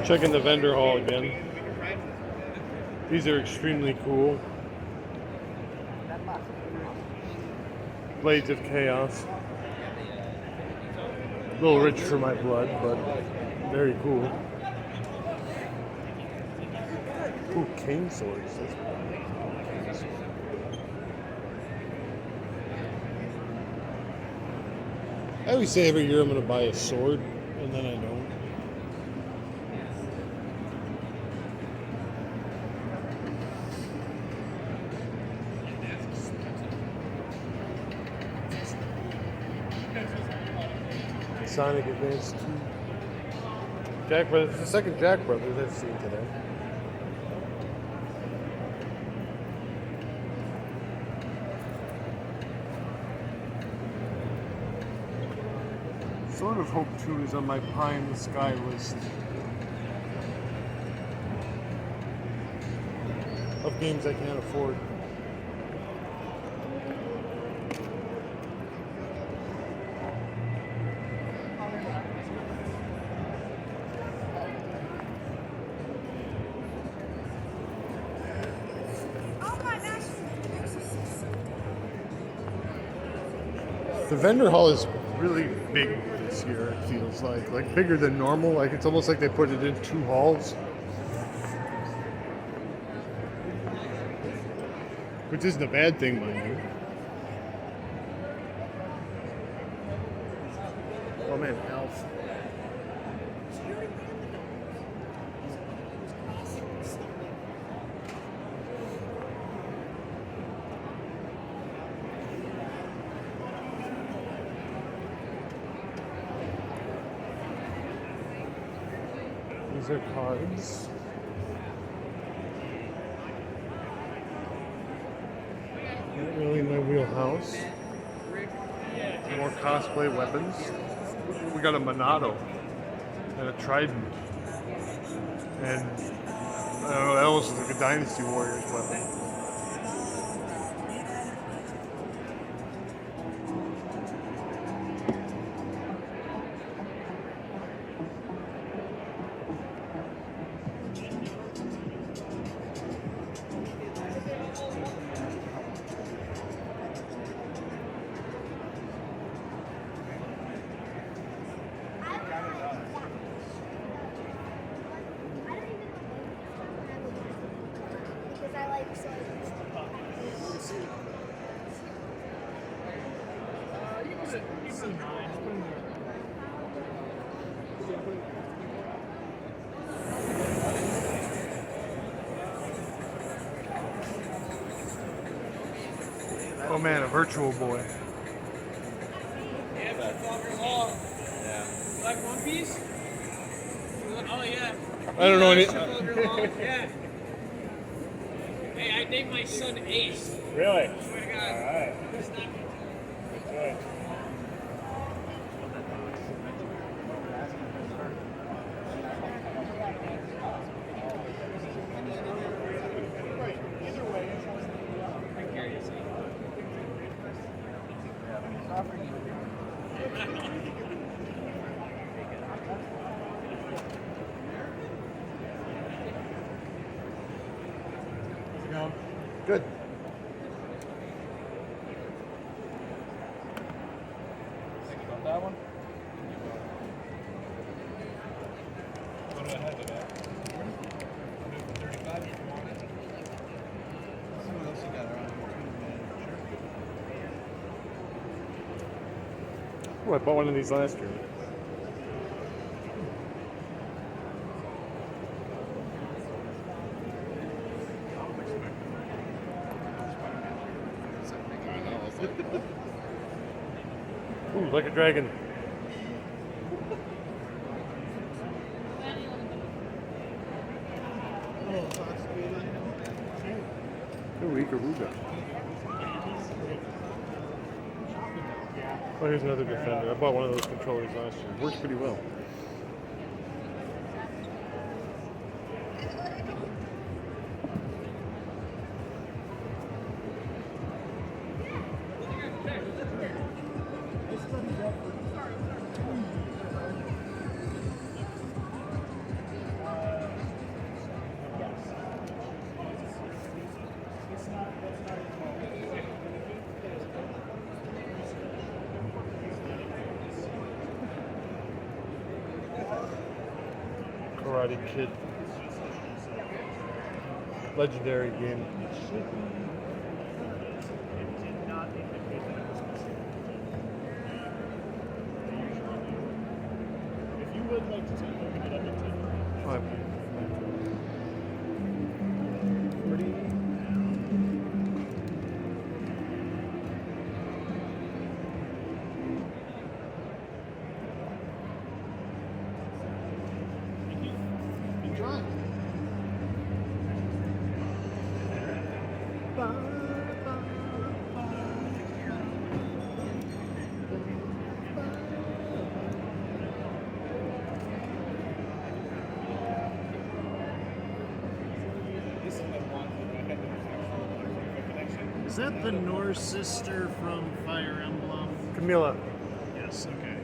Checking the vendor hall again. These are extremely cool. Blades of Chaos. A little rich for my blood, but very cool. Ooh, cane swords. I always say every year I'm going to buy a sword, and then I don't. Sonic Advance 2. Jack Brothers. It's the second Jack Brothers I've seen today. Sword of Hope 2 is on my pie in the sky list of games I can't afford. The vendor hall is really big this year, it feels like bigger than normal. Like it's almost like they put it in two halls, which isn't a bad thing, mind you. Oh man, Alf. These are cards. Not really my wheelhouse. More cosplay weapons. We got a Monado and a Trident. And I don't know, that almost looks like a Dynasty Warriors weapon. Oh man, a Virtual Boy. Yeah, like One Piece? Oh yeah. I don't know any. Yeah. Hey, I named my son Ace. Really? I swear to God. Alright. It's not Good. Good. Think about that one? What do I have it at? 135? See what else you got around here. Oh, I bought one of these last year. Ooh, like a dragon. Ooh, Ikaruga. Oh, here's another Defender. I bought one of those controllers last year. Works pretty well. Karate Kid. Legendary game. If you would like to take a look at it, Alright. enjoy. Is that the Norse sister from Fire Emblem? Camilla. Yes, okay.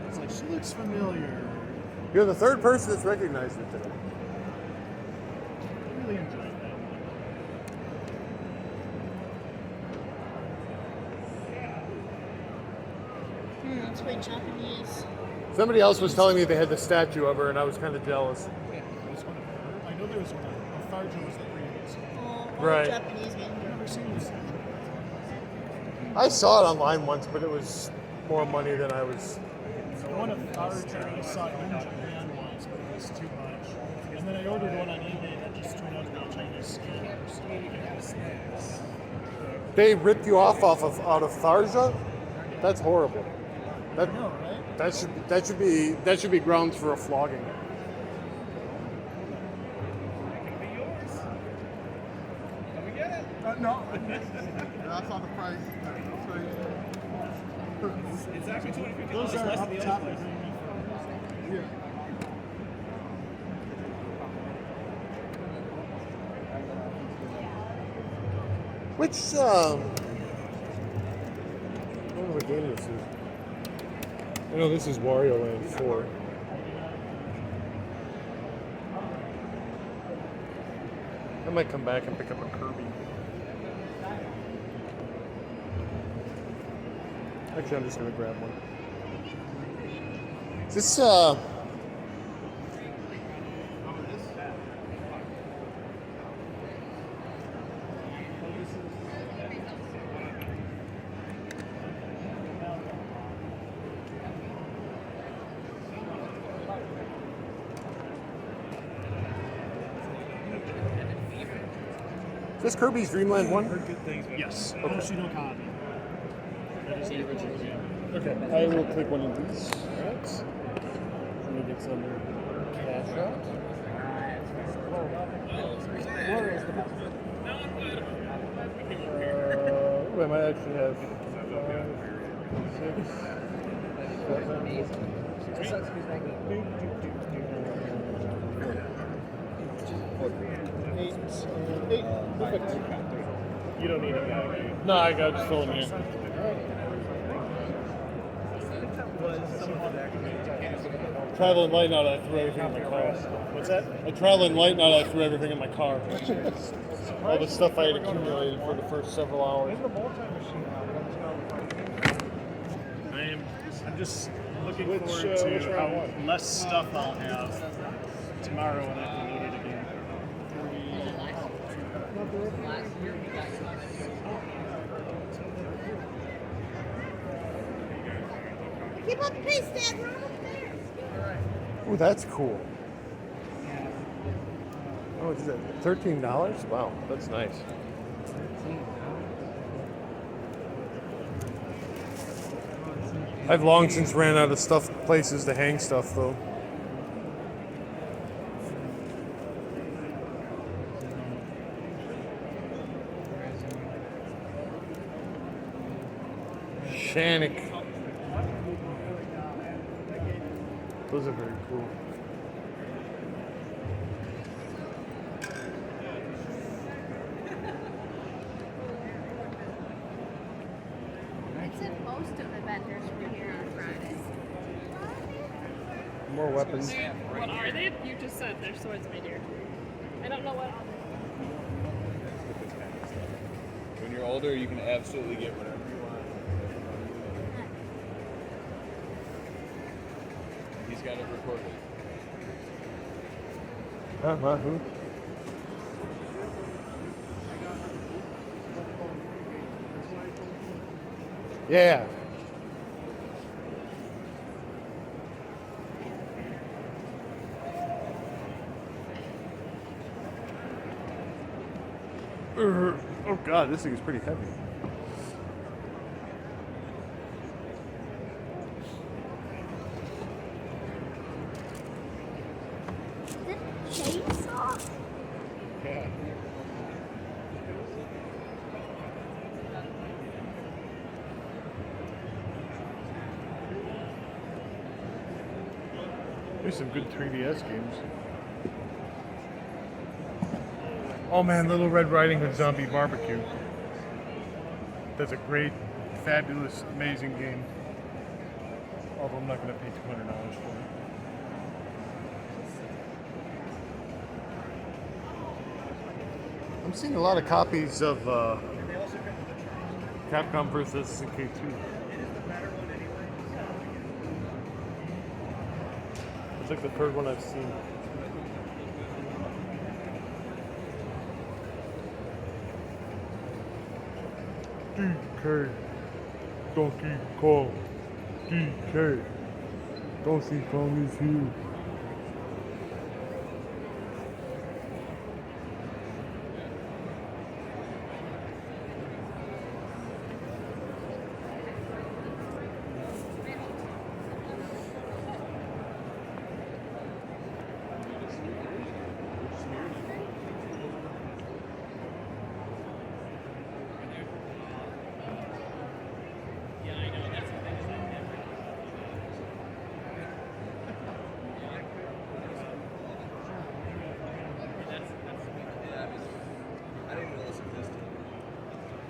It's like, she looks familiar. You're the third person that's recognized her today. I really enjoyed that. It's very Japanese. Somebody else was telling me they had the statue of her, and I was kind of jealous. There was one of her. I know there was one. Tharja was the previous. Oh, Right. Japanese game. I've never seen this. I saw it online once, but it was more money than I was. One of Tharja I saw in Japan once, but it was too much. And then I ordered one on eBay and it just turned out to be a Chinese scam. So They ripped you off out of Tharja? That's horrible. That I know, right? that should be grounds for a flogging. No. That's not the price. It's actually $250 Those are less up than the top. other place. Yeah. Which I don't know what game this is. I know this is Wario Land 4. I might come back and pick up a Kirby. Actually, I'm just gonna grab one. Is this is this Kirby's Dream Land 1? Heard good things. Yes. Yoshino Kami. That is the original game. Okay, I will click one of these. Alright. Let me get some cash out. I might actually have 5, 6, 7, 8. Perfect. You don't need a bag. No, I got just filling in. Traveling light now that I threw everything in my car. What's that? I traveling light now that I threw everything in my car. All the stuff I had accumulated for the first several hours. I'm just looking forward to how less stuff I'll have tomorrow when I can eat it again. Keep up the pace, Dad. We're almost there. Ooh, that's cool. Oh, is that $13? Wow, that's nice. I've long since ran out of places to hang stuff, though. Shannick. Those are very cool. It said most of the vendors were here on Friday. More weapons. What are they? You just said they're swordsmen here. I don't know what. When you're older, you can absolutely get whatever you want. He's got it recorded. Who? Yeah. Oh god, this thing is pretty heavy. Chainsaw? Yeah. There's some good 3DS games. Oh man, Little Red Riding Hood Zombie Barbecue. That's a great, fabulous, amazing game. Although I'm not going to pay $200 for it. I'm seeing a lot of copies of Capcom vs. SNK 2. It's like the third one I've seen. DK Donkey Kong. DK Donkey Kong is here.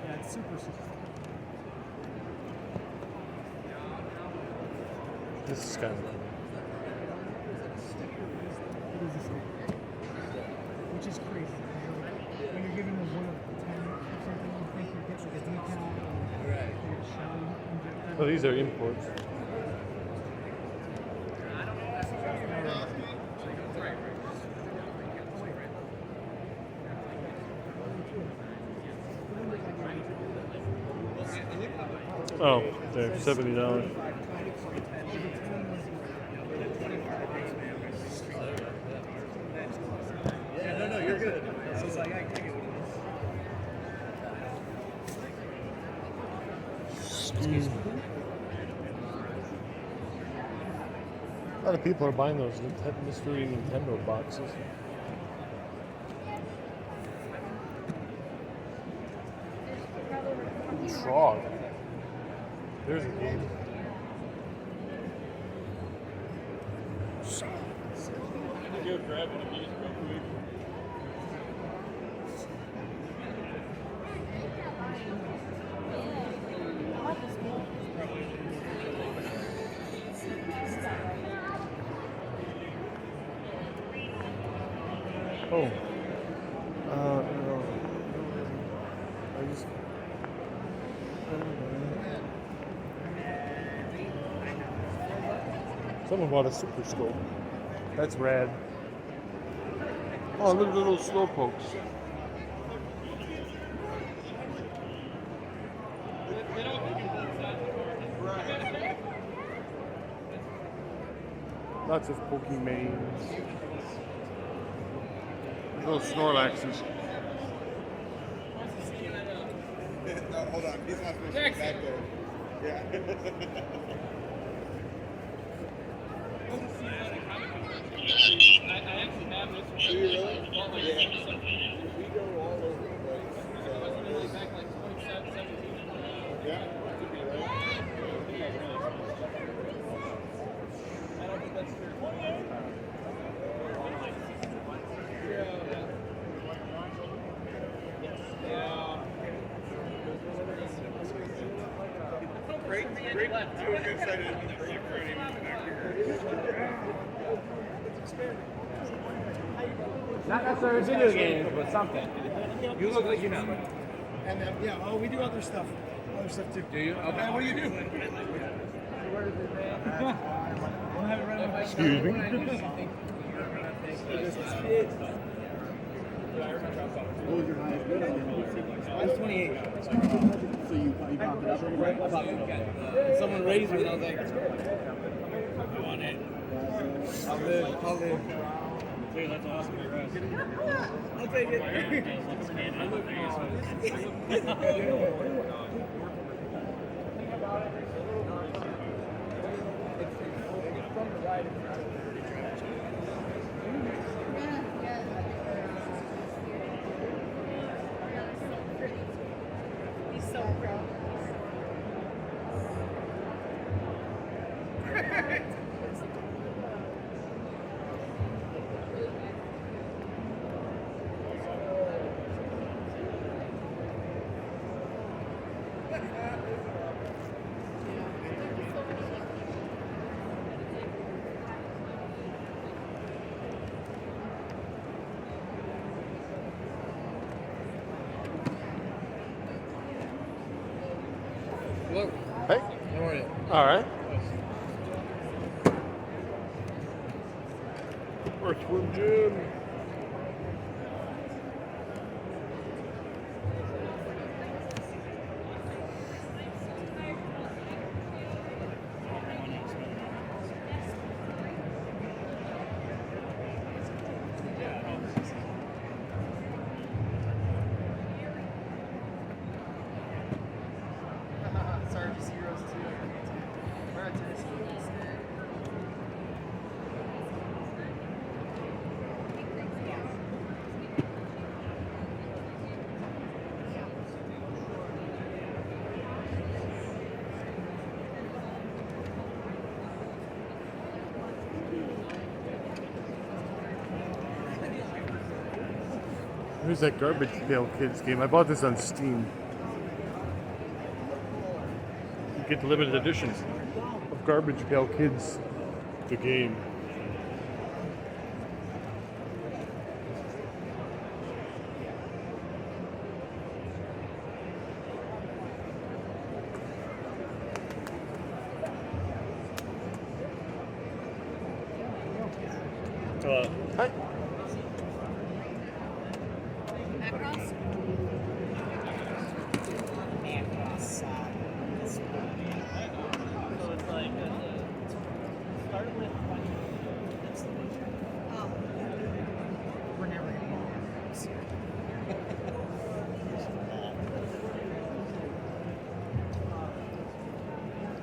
Yeah, it's super. This is kind of cool. It is a sticker. Which is crazy. When you're giving them 1 of 10 or something, you think you get like a decal or a shell. Oh, these are imports. Oh, they're $70. Yeah, no, you're good. So it's like, I take it. A lot of people are buying those mystery Nintendo boxes. Frog. There's a game. Go grab it and eat it real quick. Oh. No. I just. Someone bought a super scope. That's rad. Oh, look at the little slow pokes. Lots of Pokemanes. Little Snorlaxes. No, hold on. He's not supposed to be back there. Yeah. I actually have this one. Do you really? Well, like, Yeah. We go all over the place. I was really back like 2017. Yeah. Could be right. I don't think that's true. Great. I was excited to be great for anyone back here. Not necessarily video games, but something. You look like you know. And yeah, oh, we do other stuff. Other stuff too. Do you? Okay. What do you do? Excuse me. What was your highest bid on it? I was 28. So you popped it up a little bit? I popped it up. Someone raised me and I was like, I want it. I'll live. Dude, that's awesome. I'll take it. He's so proud. Hello. Hey. How are you? All right. Earthworm Jim. Sorry, just heroes too. We're at Tennessee instead. Here's that Garbage Pail Kids game. I bought this on Steam. You get the limited editions of Garbage Pail Kids, the game. Hi. Macross? Oh. We're never gonna get macros.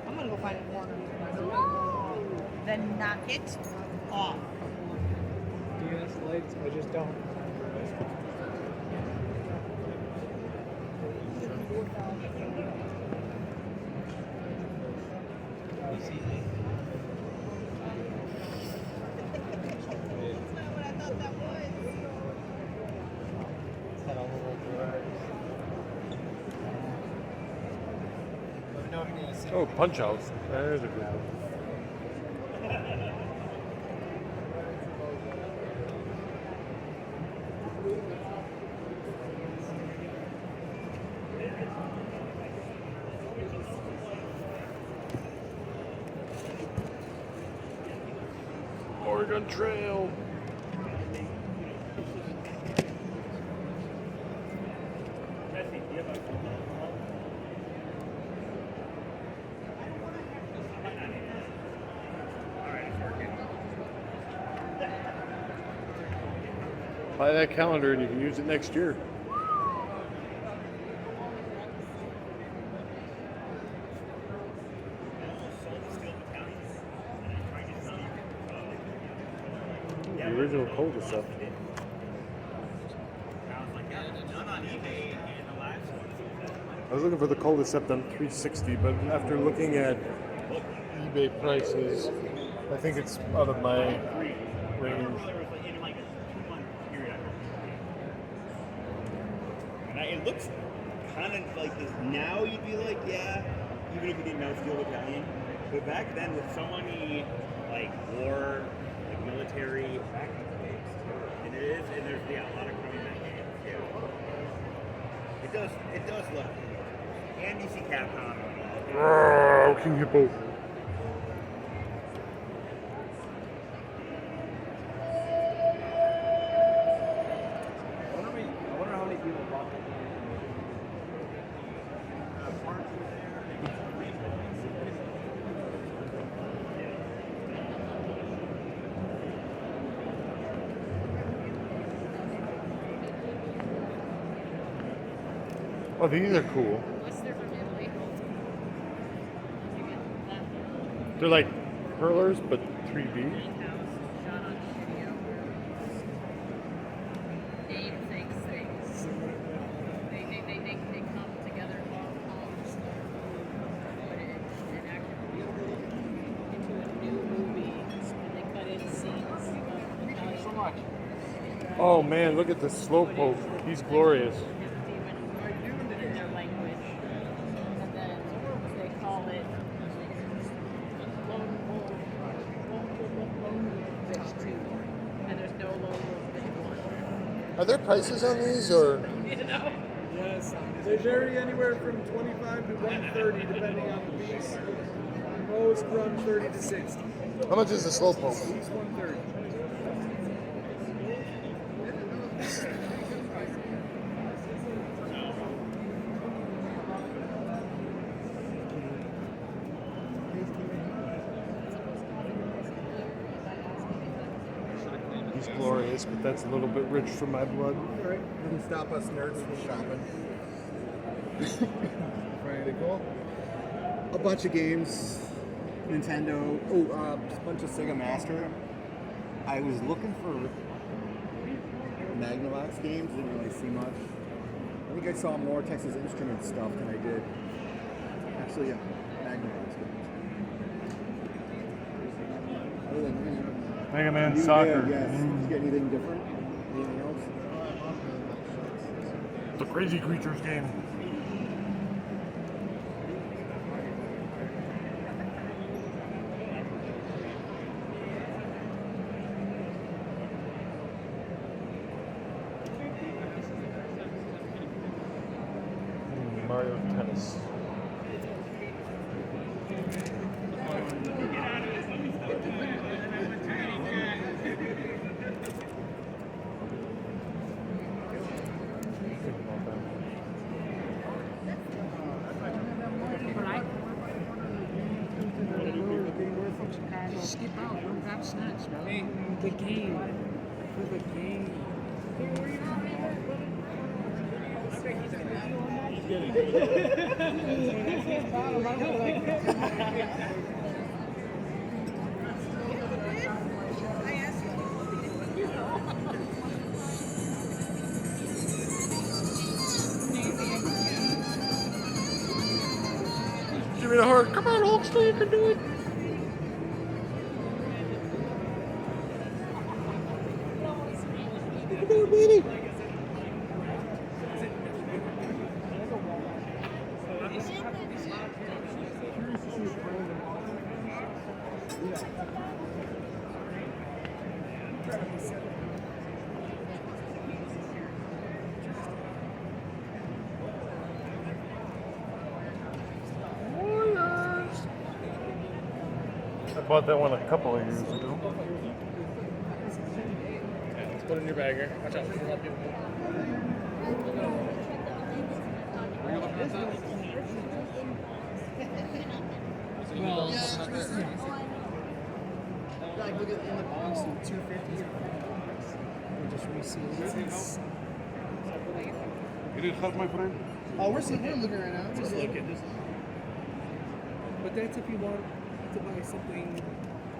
I'm gonna go find a corner. Then knock it off. Do you have lights? I just don't. Oh, Punch Out. There's a good one. Oregon Trail. Buy that calendar and you can use it next year. The original cul-de-sac. I was looking for the cul-de-sac on 360, but after looking at eBay prices, I think it's out of my range. And it looks kind of like this. Now you'd be like, yeah, even if you didn't know Steel Battalion. But back then, with so many like war, like military, and it is, and there's a lot of crime in that game too. It does look. And you see Capcom. Oh, King Hippo. Oh, these are cool. Unless they're from Italy. They're like hurlers, but 3D. Shot on video. Name things. They come together footage and actually into a new movie, and they cut in scenes of Italian. Oh man, look at the slowpoke. He's glorious. In their language, and then they call it Lone Fish 2, and there's no Lone Wolf Fish 1. Are there prices on these, or? You know? Yes, they vary anywhere from 25 to 130 depending on the piece. Most run 30 to 60. How much is the slowpoke? Each 130. He's glorious, but that's a little bit rich for my blood. Alright, didn't stop us nerds from shopping. Pretty cool. A bunch of games. Nintendo. Oh, a bunch of Sega Master. I was looking for Magnavox games, didn't really see much. I think I saw more Texas Instruments stuff than I did. Actually, yeah, Magnavox games. Other than, Mega Man you Soccer. did, yes. Did you get anything different? Anything else? The Crazy Creatures game. Mario Tennis. Skip out, don't grab snacks, bro. The game. For the game. Give me the heart. Come on, Hulkster, you can do it. Come on, baby. I bought that one a couple of years ago. Let's put it in your bag here. Watch out. It'll help you. Well, Like, look at in the box, 250. We just resealed it. You need help, my friend? Oh, we're looking right now. Just looking. But that's if you want to buy something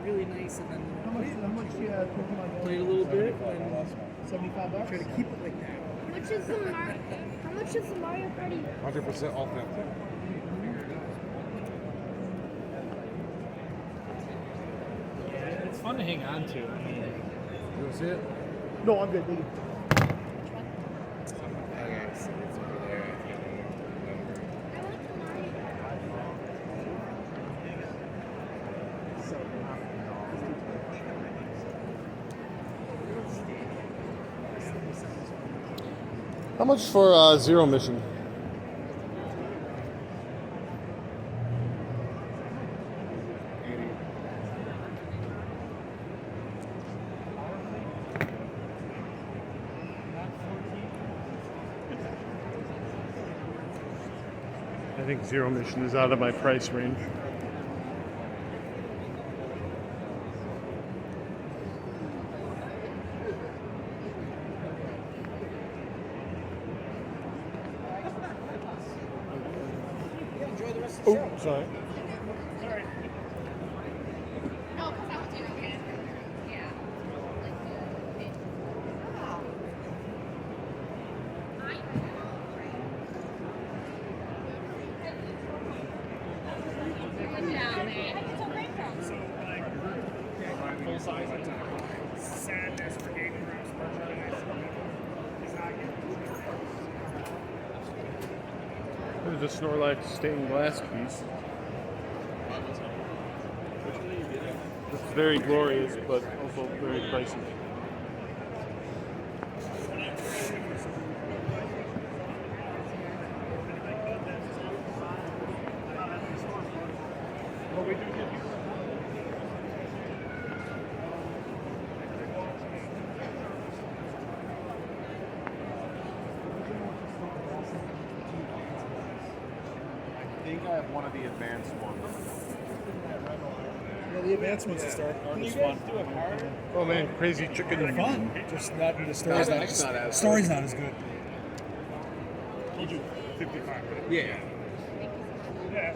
really nice and then How much Pokemon play it a little bit and $75. Try to keep it like that. How much is the Mario Party? 100% off that. yeah, it's fun to hang on to. I mean, You want to see it? No, I'm good, baby. Okay, so it's over there. I like the Mario. How much for Zero Mission? I think Zero Mission is out of my price range. Oh, sorry. No, because I was doing it. Yeah. Full size attack. Sadness for gaming rooms merchandise. Is not good. There's a Snorlax stained glass piece. It's very glorious, but also very pricey. I think I have one of the advanced ones. Yeah, the advanced ones aren't as fun. Oh man, crazy chicken. They're fun. Just not the story's not as good. Told you 55. Yeah. Yeah.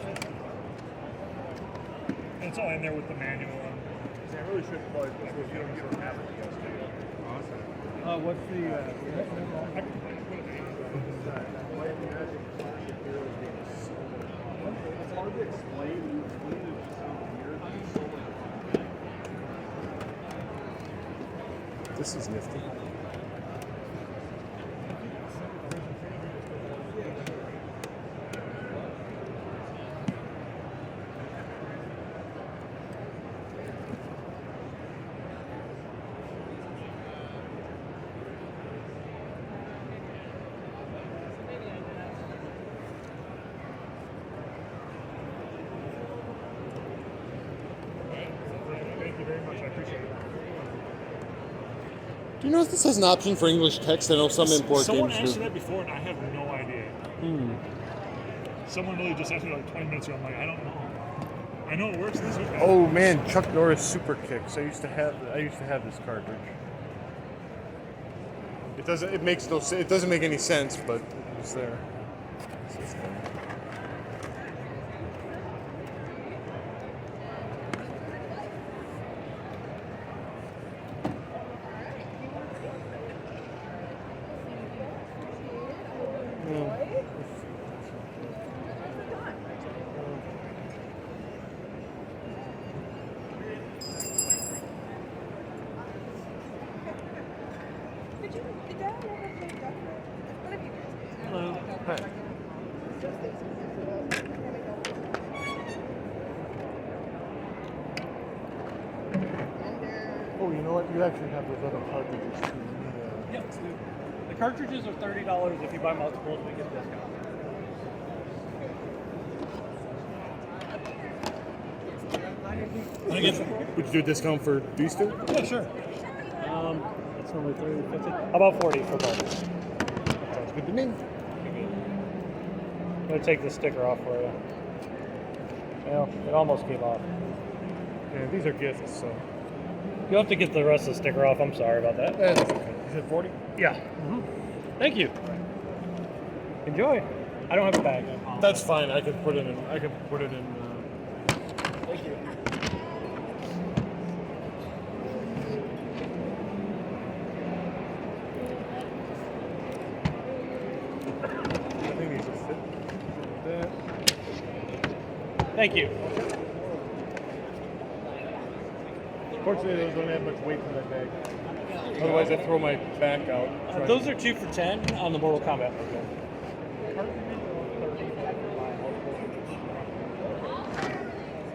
And it's all in there with the manual. I really should probably put this. You don't have it. Awesome. What's the? It's hard to explain. This is nifty. Thank you very much. I appreciate it. Do you know if this has an option for English text? I know some import Someone games asked do. me that before, and I have no idea. Someone really just asked me like 20 minutes ago. I'm like, I don't know. I know it works. This week. Oh man, Chuck Norris Super Kicks. I used to have this cartridge. It doesn't. It makes no. It doesn't make any sense, but it's there. Oh, you know what? You actually have those other cartridges too. Yeah, the cartridges are $30 if you buy multiples. We get a discount. Would you do a discount for these two? Yeah, sure. It's normally 30, 50. How about 40 for both? Sounds good to me. I'm gonna take the sticker off for you. Well, it almost came off. Yeah, these are gifts, so. You'll have to get the rest of the sticker off. I'm sorry about that. That's okay. You said 40? Yeah. Thank you. Enjoy. I don't have a bag. That's fine. I can put it in. I can put it in. Thank you. I think these will fit. That. Thank you. Fortunately, those don't have much weight in that bag. Otherwise, I throw my back out. Those are 2 for $10 on the Mortal Kombat logo.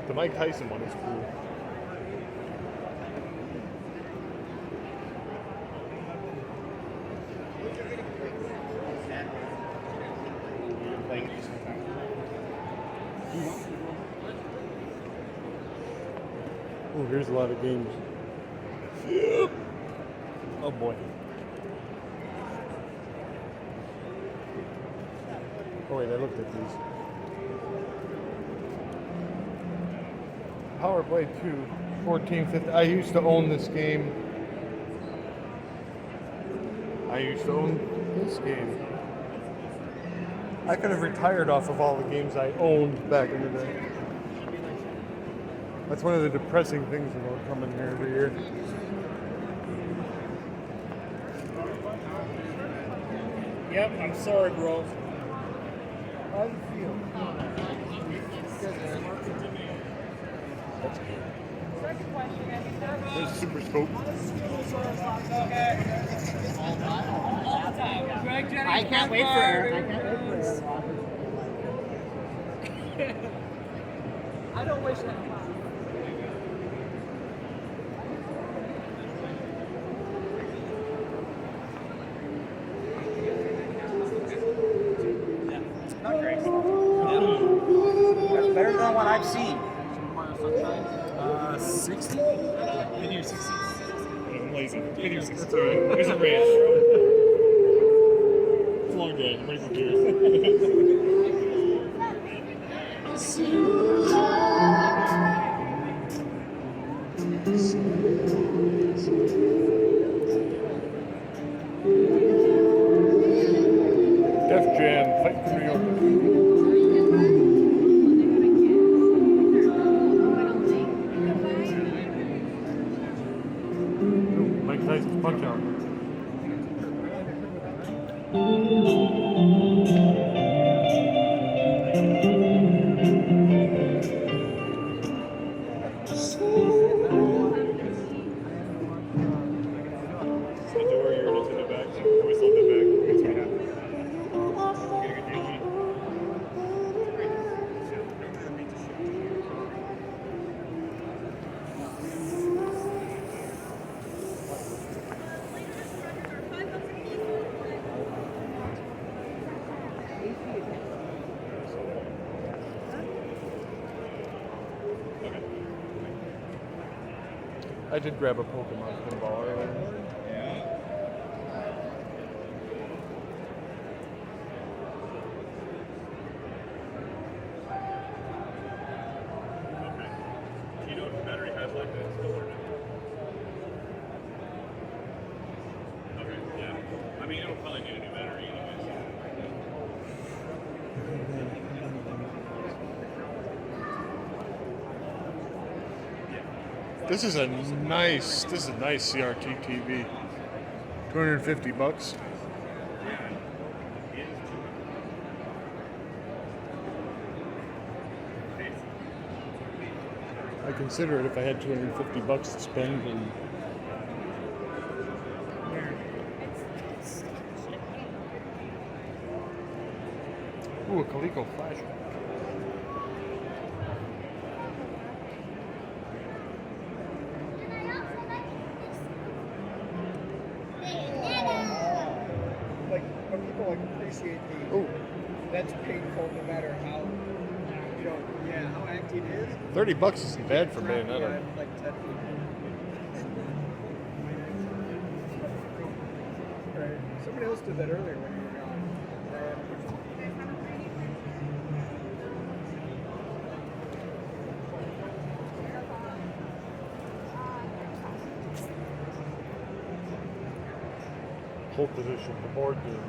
The Mike Tyson one is cool. Oh, here's a lot of games. Oh boy. Oh wait, I looked at these. Power Blade 2, 1450. I used to own this game. I used to own this game. I could have retired off of all the games I owned back in the day. That's one of the depressing things about coming here every year. Yep, I'm sorry, bro. How do you feel? There's a super scope. I can't wait for her. I don't wish that. Not great. That's better than what I've seen. 60? Been here 60. I'm lazy. Been here 6. It's alright. It's a race. It's a long day. I'm ready for beers. Def Jam, Fight for New York. Mike Tyson's Punch Out. The door, your Nintendo bag. I always love that bag. Makes me happy. Get a good deal on it. I did grab a Pokemon pinball earlier. Do you know if the battery has like that still or not? Okay, yeah. I mean, it'll probably need a new battery anyways. This is a nice CRT TV. $250. I consider it if I had $250 to spend. And ooh, a Coleco flash. Like, when people like appreciate the Oh, that's painful no matter how, you know, yeah, how active it is. $30 isn't bad for Bayonetta. Yeah, like 10 people. Right. Somebody else did that earlier when you were gone. Hold position, the board game.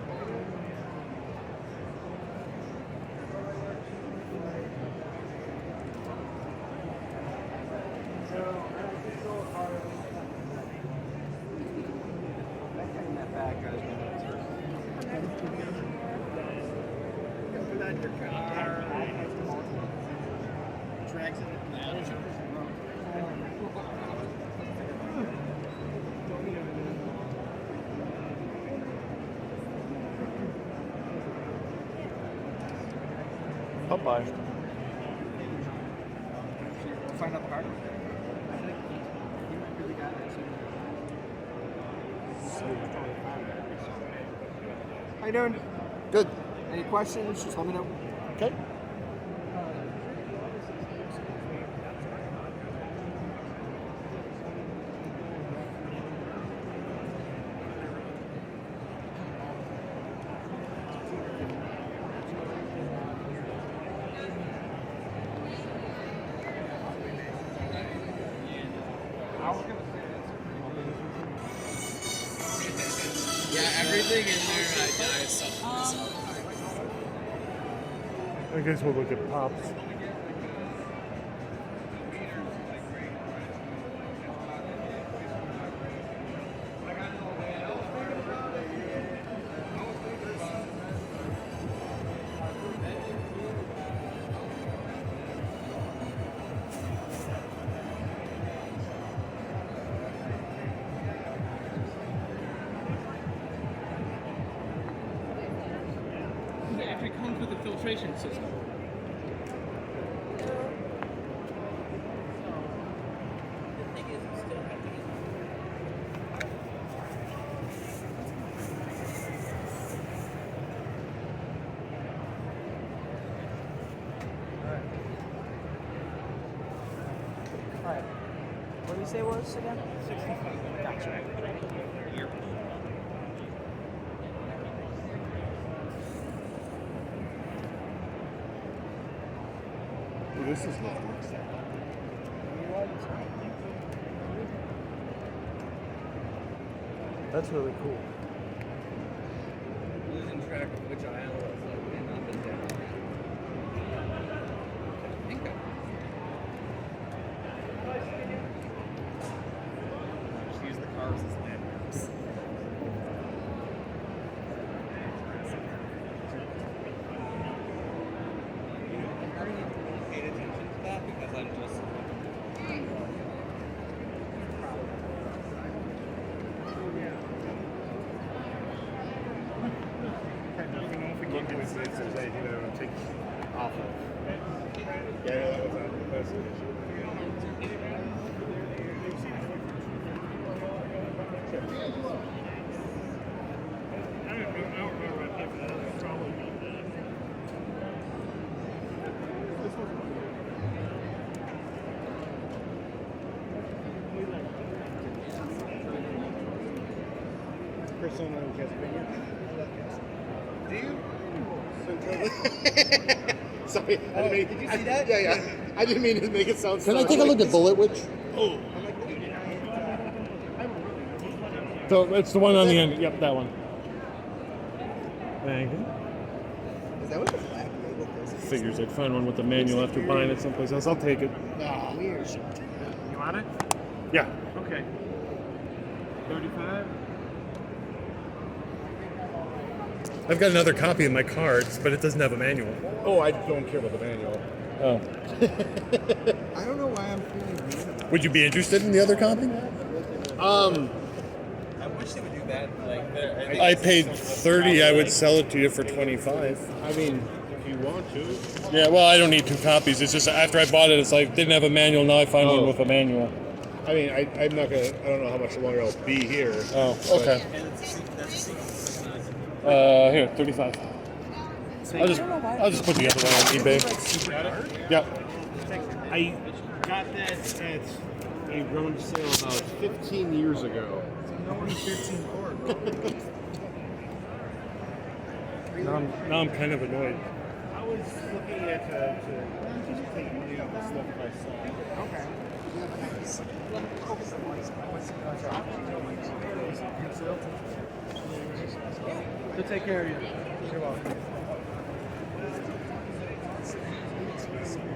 Put that in your car. Drags it. Popeye. Find out the card. How you doing? Good. Any questions? Just let me know. Okay. Yeah, everything in there I suck. I guess we'll look at Pops. It actually comes with a filtration system. Alright. What do you say it was again? 65. Gotcha. Ooh, this is lovely. That's really cool. Losing track of which aisle is been up and down. I think just use the cars as landmarks. Paid attention to that because I'm just. Look and see if there's anything that it would take off of. Yeah, that was a investigation. I don't remember what I paid for that. It was probably about that. Persona in Castlevania. Do you? Sorry. Did you see that? Yeah. I didn't mean to make it sound. Can I take a look at Bullet Witch? Oh. So it's the one on the end. Yep, that one. Thank you. Is that what the black label is? Figures I'd find one with the manual after buying it someplace else. I'll take it. Oh, weird. You want it? Yeah. Okay. 35? I've got another copy in my cards, but it doesn't have a manual. Oh, I don't care about the manual. Oh. I don't know why I'm feeling weird. Would you be interested in the other copy? I wish they would do that. Like, I paid $30. I would sell it to you for $25. I mean, if you want to. Yeah, well, I don't need two copies. It's just after I bought it, it's like didn't have a manual. Now I find one with a manual. I mean, I'm not gonna. I don't know how much longer I'll be here. Oh, okay. Here, 35. I'll just put the other one on eBay. Yep. I got that at a rummage sale about 15 years ago. Now I'm kind of annoyed. I was looking at just take money off the stuff I saw. Okay. He'll take care of you. You're welcome.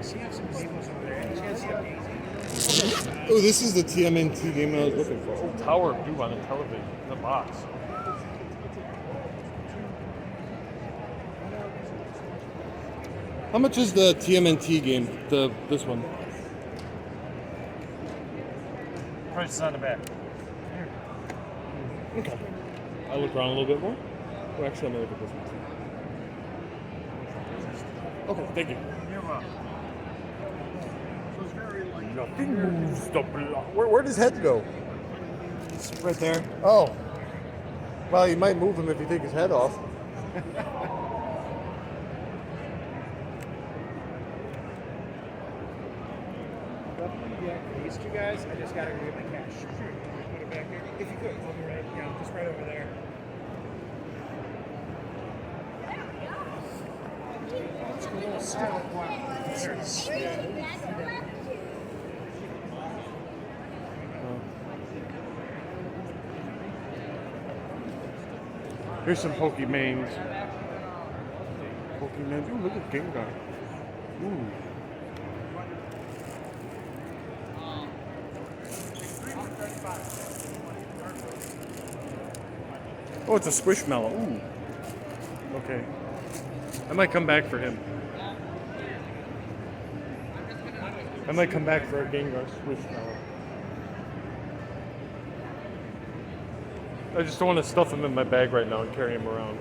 She has some tables over there. She has some. Oh, this is the TMNT game I was looking for. Oh, Tower of Doom on the television, the box. How much is the TMNT game? This one? Price is on the back. Okay. I'll look around a little bit more. Oh, actually, I'm gonna look at this one. Okay, thank you. You're welcome. Nothing moves the block. Where'd his head go? It's right there. Oh. Well, you might move him if you take his head off. These two guys, I just gotta go get my cash. Sure. Put it back here. If you could, I'll be right. Yeah, just right over there. Let's go a little style Here's some Pokemans. Pokemans. Ooh, look at Gengar. Ooh. Oh, it's a squishmallow. Ooh. Okay. I might come back for him. I might come back for a Gengar squishmallow. I just don't want to stuff him in my bag right now and carry him around.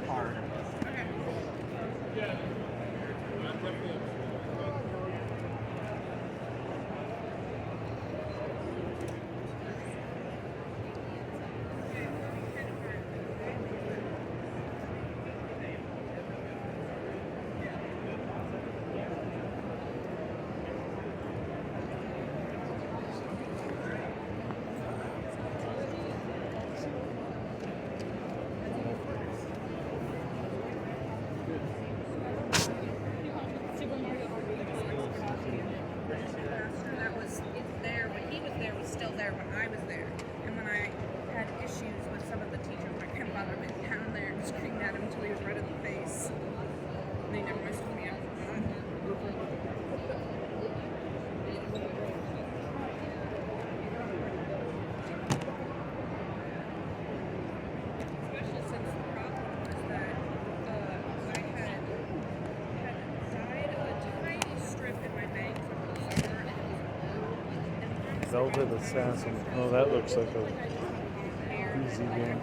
Hard. That was there when he was there was still there when I was there. And when I had issues with some of the teachers, my grandfather went down there and screamed at him until he was red in the face. And they never messed with me after that. Especially since the problem was that I had dyed a tiny strip in my bank from the summer and it was blue. Velvet Assassin. Oh, that looks like a easy game.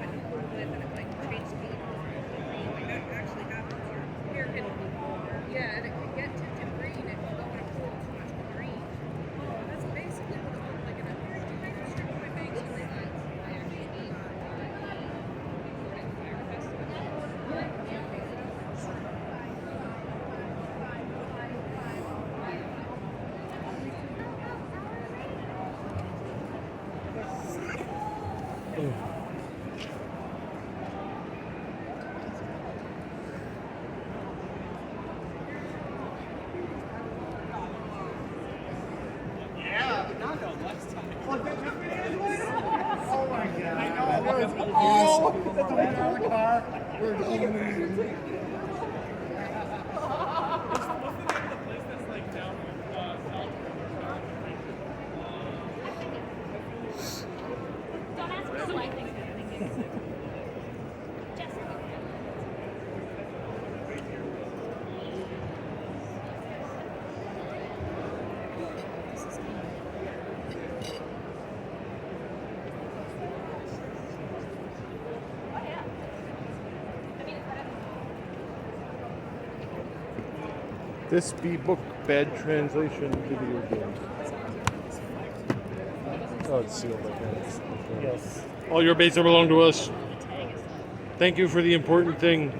Yeah, and it can get tinted green if you go in a pool too much green. That's basically what it looked like in a tiny strip of my bank. This be book bad translation video game. Oh, it's sealed like that. Yes. All your bases belong to us. Thank you for the important thing.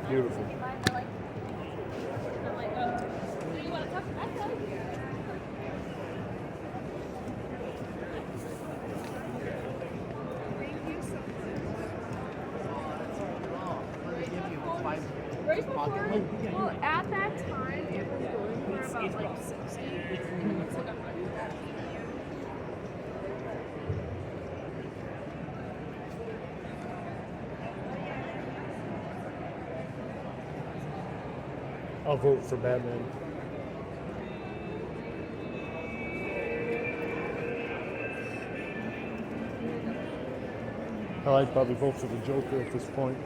Beautiful. Well, at that time, it was going for about like 60. It's like a I'll vote for Batman. I'd probably vote for the Joker at this point.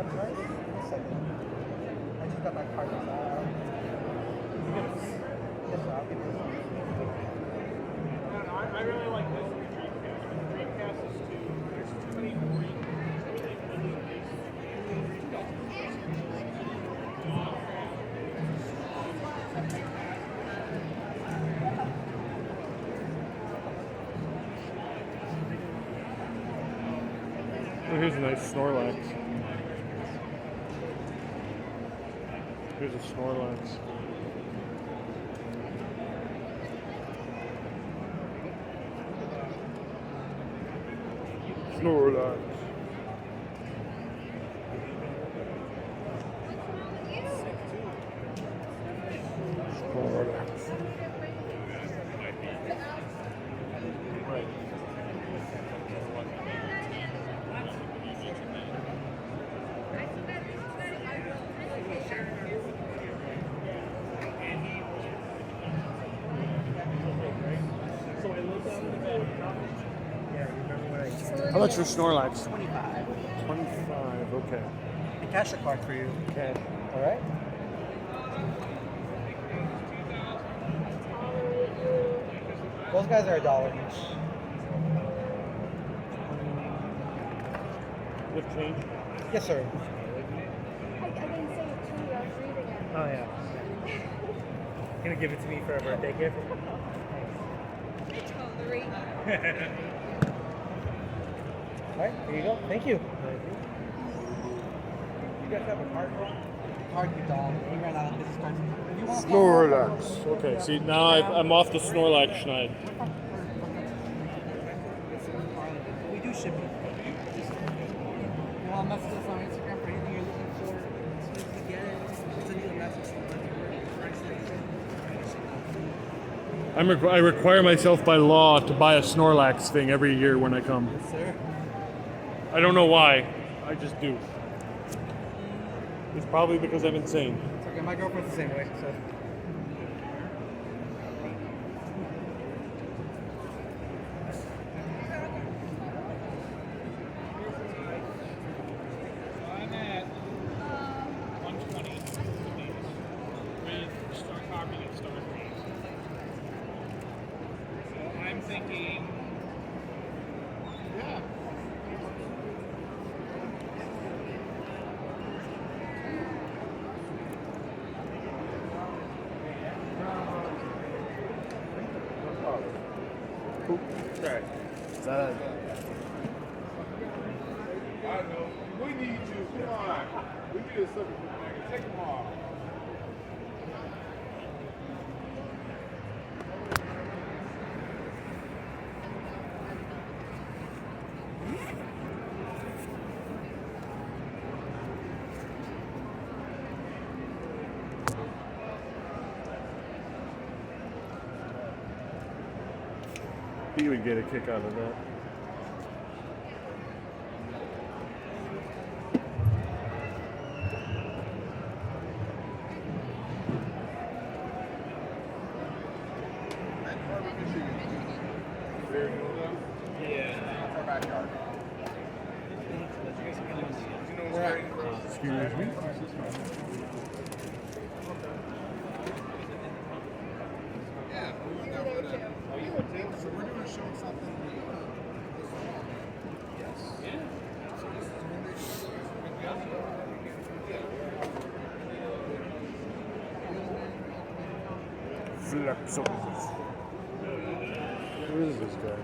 grab card? A second. I just got my card out. Yes, I'll give you this one. I really like this Dreamcast. Dreamcast is there's too many boring. Oh, here's a nice Snorlax. Here's a Snorlax. Snorlax. Snorlax. How much for Snorlax? 25. 25, okay. A cash a card for you. Okay. All right. Those guys are $1 each. You have change? Yes, sir. I didn't say it to you. I was reading it. Oh yeah. Gonna give it to me for a birthday gift. Totally. All right, there you go. Thank you. You guys have a card? Card, you don't. We ran out of business cards. If you want Snorlax. Okay, see, now I'm off the Snorlax schneid. we do shipping. You want to message us on Instagram for anything you're looking for? As soon as we get it, we'll send you a message. I require myself by law to buy a Snorlax thing every year when I come. Yes, sir. I don't know why. I just do. It's probably because I'm insane. It's okay. My girlfriend's the same way. So. I'm at 120 with Star Copy and Star 3. So I'm thinking, yeah. Sorry. I know. We need you. Come on. We need a subject matter. Take them off. He would get a kick out of that. Excuse me. So we're doing a show something. Flexos. Who is this guy?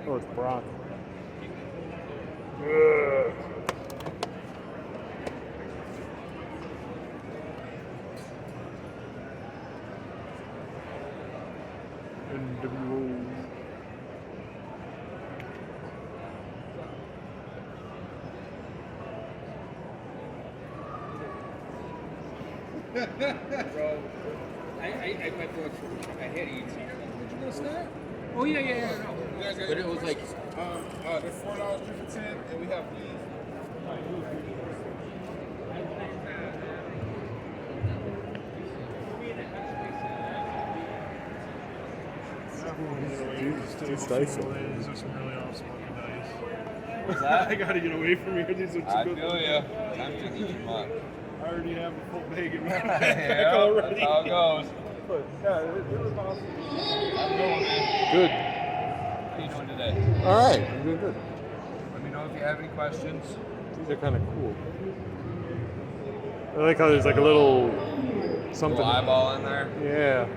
Oh, it's Brock. Ugh. NWO. Bro, I went through I had to eat something. Oh yeah, yeah, yeah. No. But it was like, They're $4 for 10, and we have these. Jesus, too dicey. These are some really awesome looking dice. What's that? I gotta get away from here. These are too I good. feel ya. Time to eat too much. I already have a full bag in my Yeah, backpack already. that's how it goes. But yeah, it was awesome. How's it going, man? Good. How you doing today? All right, I'm doing good. Let me know if you have any questions. These are kind of cool. I like how there's like a little something. Little eyeball in there. Yeah.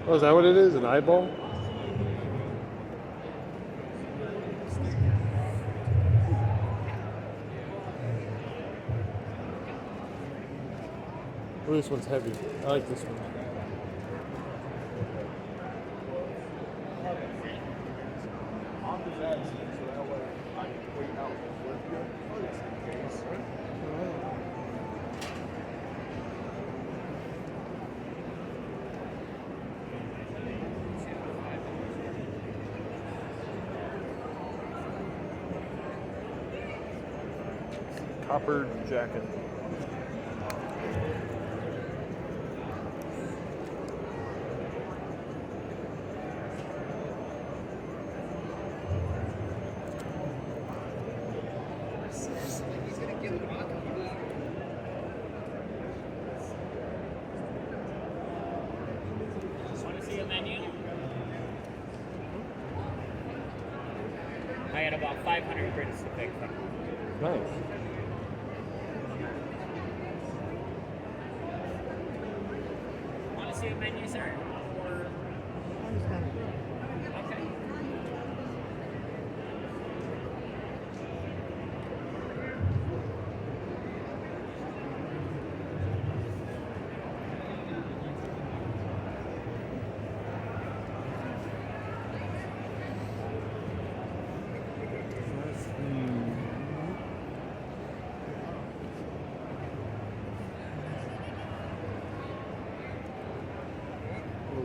Oh, is that what it is? An eyeball? Oh, this one's heavy. I like this one. Copper jacket. Want to see a menu? I had about 500 grids to pick from. Nice. Want to see a menu, sir? Okay.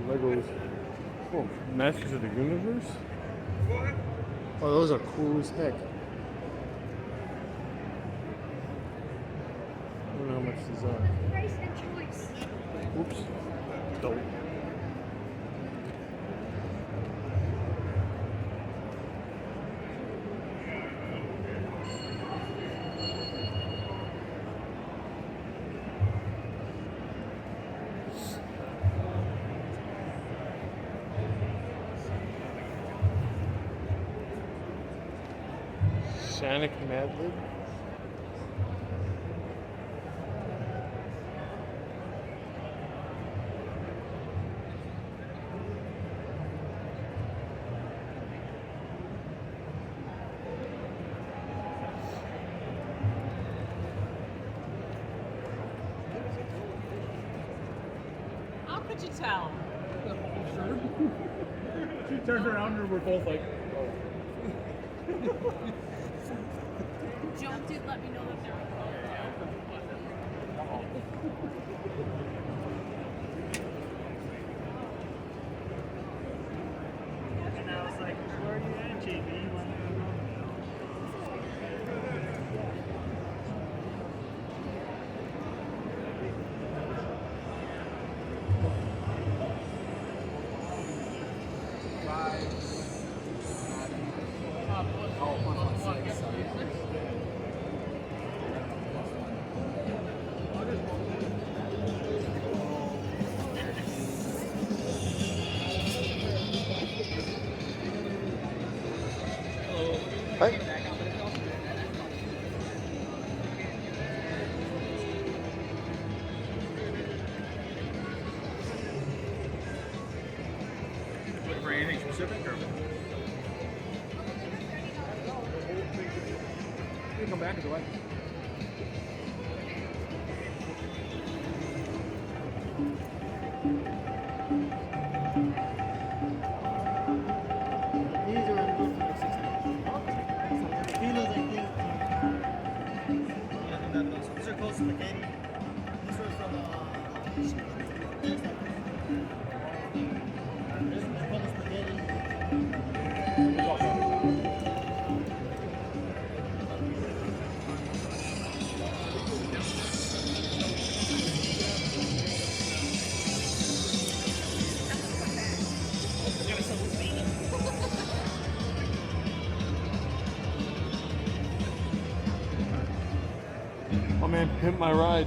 Legos. Oh, Masters of the Universe? Oh, those are cool as heck. I don't know how much these are. Price and choice. Oops. Dope. Sonic Madlib? How could you tell? She turned around and we're both like, Joe did let me know that they were and I was like, where are you at, JB? You want to go home? Hi. Looking for anything specific or? You can come back if you like. These are in the 60. Kilos, I think. These are close to the candy. These are from this is called the spaghetti. man, pimp my ride.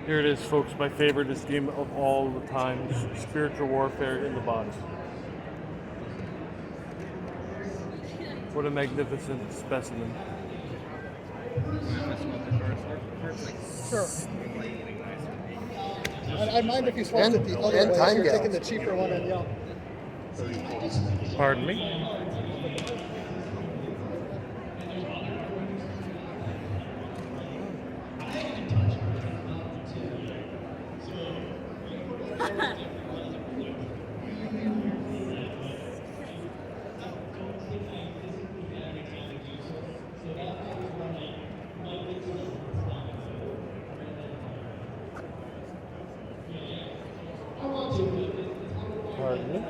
Here it is, folks. My favoriteest game of all the times. Spiritual Warfare in the box. What a magnificent specimen. Sure. I'd mind if you swapped it the other way. time You're gap. taking the cheaper one and yeah. Pardon me? Pardon me?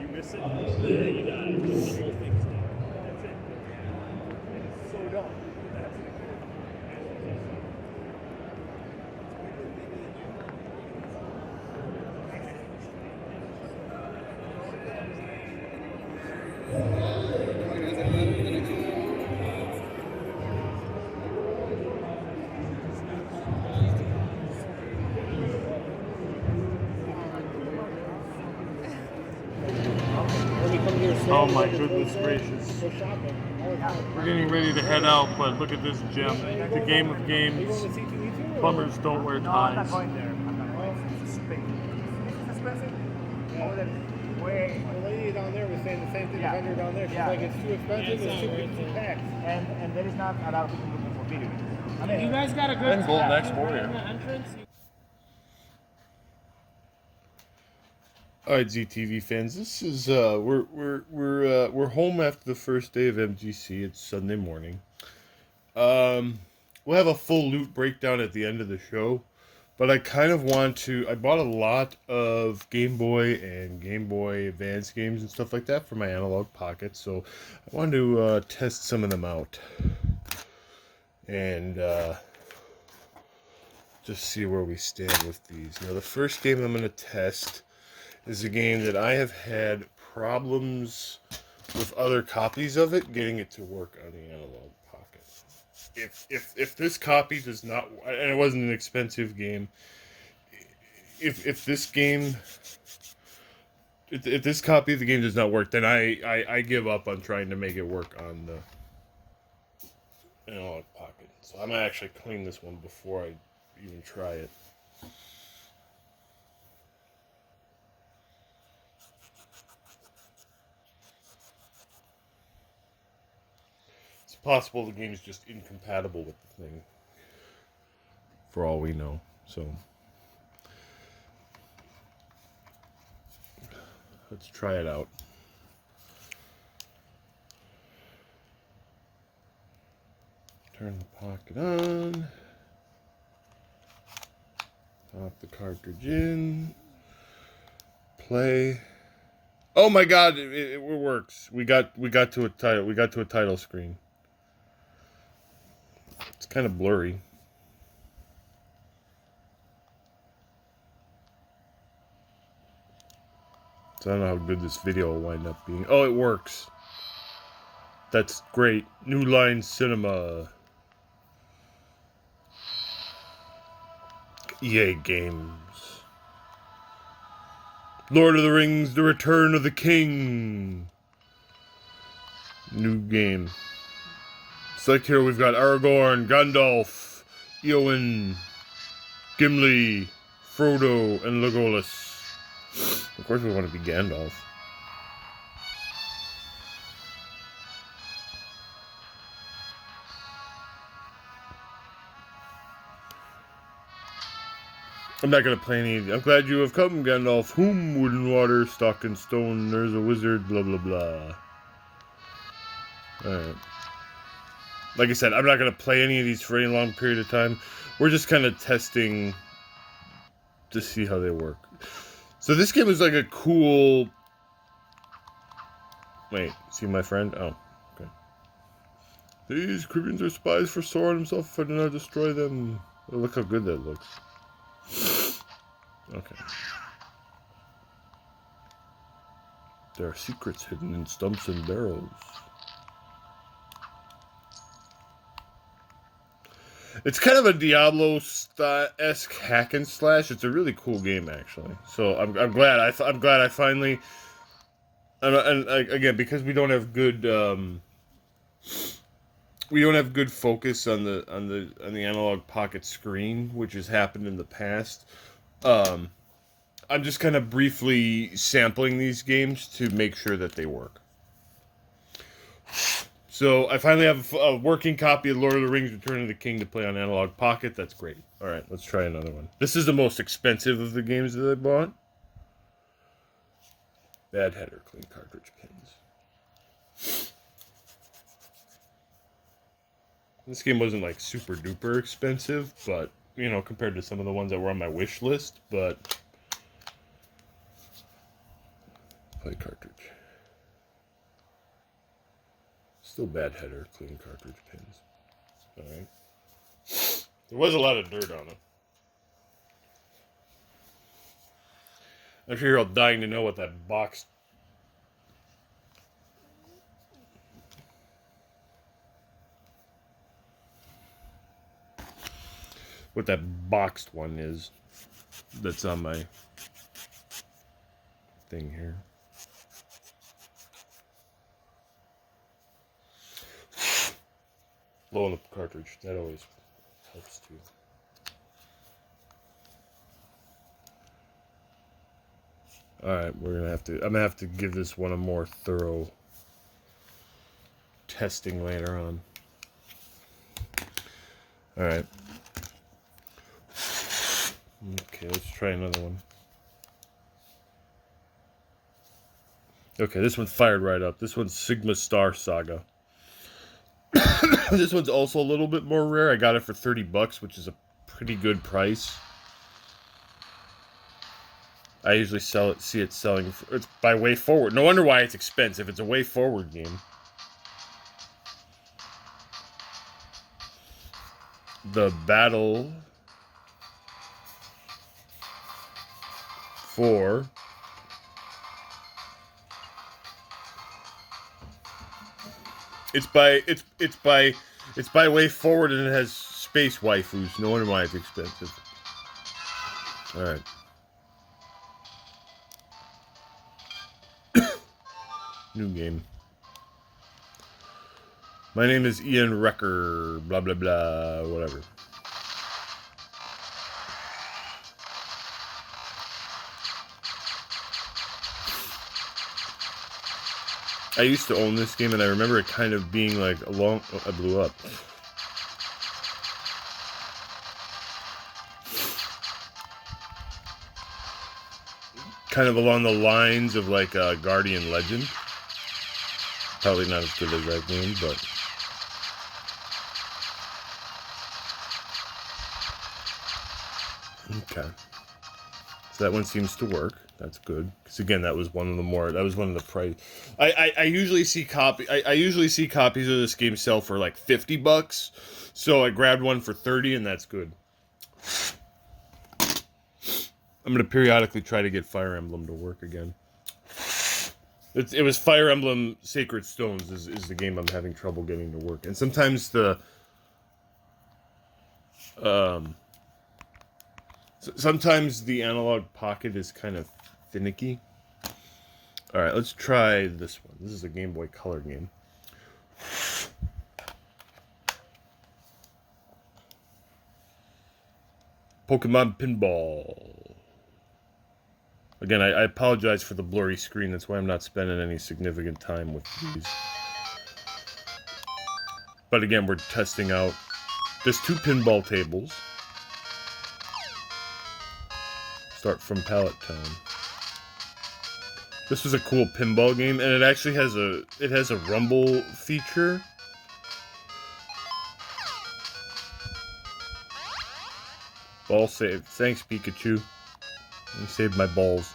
You miss it, you got it. The whole thing's done. That's it. It's so dumb. That's it. Oh my goodness gracious. We're getting ready to head out, but look at this gem. The game of games. Plumbers don't wear No, I'm not ties. going there. I'm not going. It's expensive. Over there. Way. The lady down there was saying the same thing. Yeah. The vendor down there. She's Yeah. like, it's too expensive. It's too packed. And there is not a lot of people looking for video games. I mean, You guys got a good Then Golden Axe in Warrior. the entrance. All right, ZTV fans. This is we're home after the first day of MGC. It's Sunday morning. We'll have a full loot breakdown at the end of the show, but I kind of want to. I bought a lot of Game Boy and Game Boy Advance games and stuff like that for my analog pocket, so I wanted to test some of them out and just see where we stand with these. Now, the first game I'm going to test is a game that I have had problems with other copies of it getting it to work on the analog pocket. If this copy does not, and it wasn't an expensive game, if this game, if this copy of the game does not work, then I give up on trying to make it work on the analog pocket. So I'm gonna actually clean this one before I even try it. It's possible the game is just incompatible with the thing, for all we know. So let's try it out. Turn the pocket on. Pop the cartridge in. Play. Oh my God! It works. We got to a title. We got to a title screen. It's kind of blurry. So I don't know how good this video will wind up being. Oh, it works. That's great. New Line Cinema. EA Games. Lord of the Rings, The Return of the King. New game. Select here, we've got Aragorn, Gandalf, Eowyn, Gimli, Frodo, and Legolas. Of course we want to be Gandalf. I'm not going to play any of these. I'm glad you have come, Gandalf. Whom, wood and water, stock and stone, there's a wizard, blah, blah, blah. Alright. Like I said, I'm not going to play any of these for any long period of time. We're just kind of testing to see how they work. So this game is like a cool... Wait, see my friend? Oh, okay. These Caribbeans are spies for Sauron himself if I do not destroy them. Oh, look how good that looks. Okay. There are secrets hidden in stumps and barrels. It's kind of a Diablo-esque hack and slash. It's a really cool game, actually. So I'm glad. I'm glad I finally. And again, because we don't have good focus on the analog pocket screen, which has happened in the past. I'm just kind of briefly sampling these games to make sure that they work. So I finally have a working copy of Lord of the Rings Return of the King to play on Analog Pocket. That's great. All right, let's try another one. This is the most expensive of the games that I bought. Bad header, clean cartridge pins. This game wasn't like super duper expensive, but you know, compared to some of the ones that were on my wish list, but play cartridge. Still bad header, clean cartridge pins. Alright. There was a lot of dirt on it. I'm sure you're all dying to know what that box... what that boxed one is that's on my thing here. Low on the cartridge. That always helps too. Alright, I'm gonna have to give this one a more thorough testing later on. Alright. Okay, let's try another one. Okay, this one fired right up. This one's Sigma Star Saga. This one's also a little bit more rare. I got it for $30, which is a pretty good price. I usually see it selling for, it's by Way Forward. No wonder why it's expensive. It's a Way Forward game. The battle for it's by Way Forward, and it has space waifus. No wonder why it's expensive. All right. New game. My name is Ian Wrecker. Blah blah blah. Whatever. I used to own this game, and I remember it kind of being like a long... Oh, I blew up. Kind of along the lines of like Guardian Legend. Probably not as good as that game, but... Okay. So that one seems to work. That's good. Because again, that was one of the price. I usually see copies of this game sell for like $50. So I grabbed one for $30, and that's good. I'm gonna periodically try to get Fire Emblem to work again. It was Fire Emblem Sacred Stones is the game I'm having trouble getting to work. And sometimes sometimes the analog pocket is kind of finicky. All right, let's try this one. This is a Game Boy Color game. Pokemon Pinball. Again, I apologize for the blurry screen. That's why I'm not spending any significant time with these. But again, we're testing out. There's 2 pinball tables. Start from Pallet Town. This was a cool pinball game, and it actually has a rumble feature. Ball saved. Thanks, Pikachu. You saved my balls.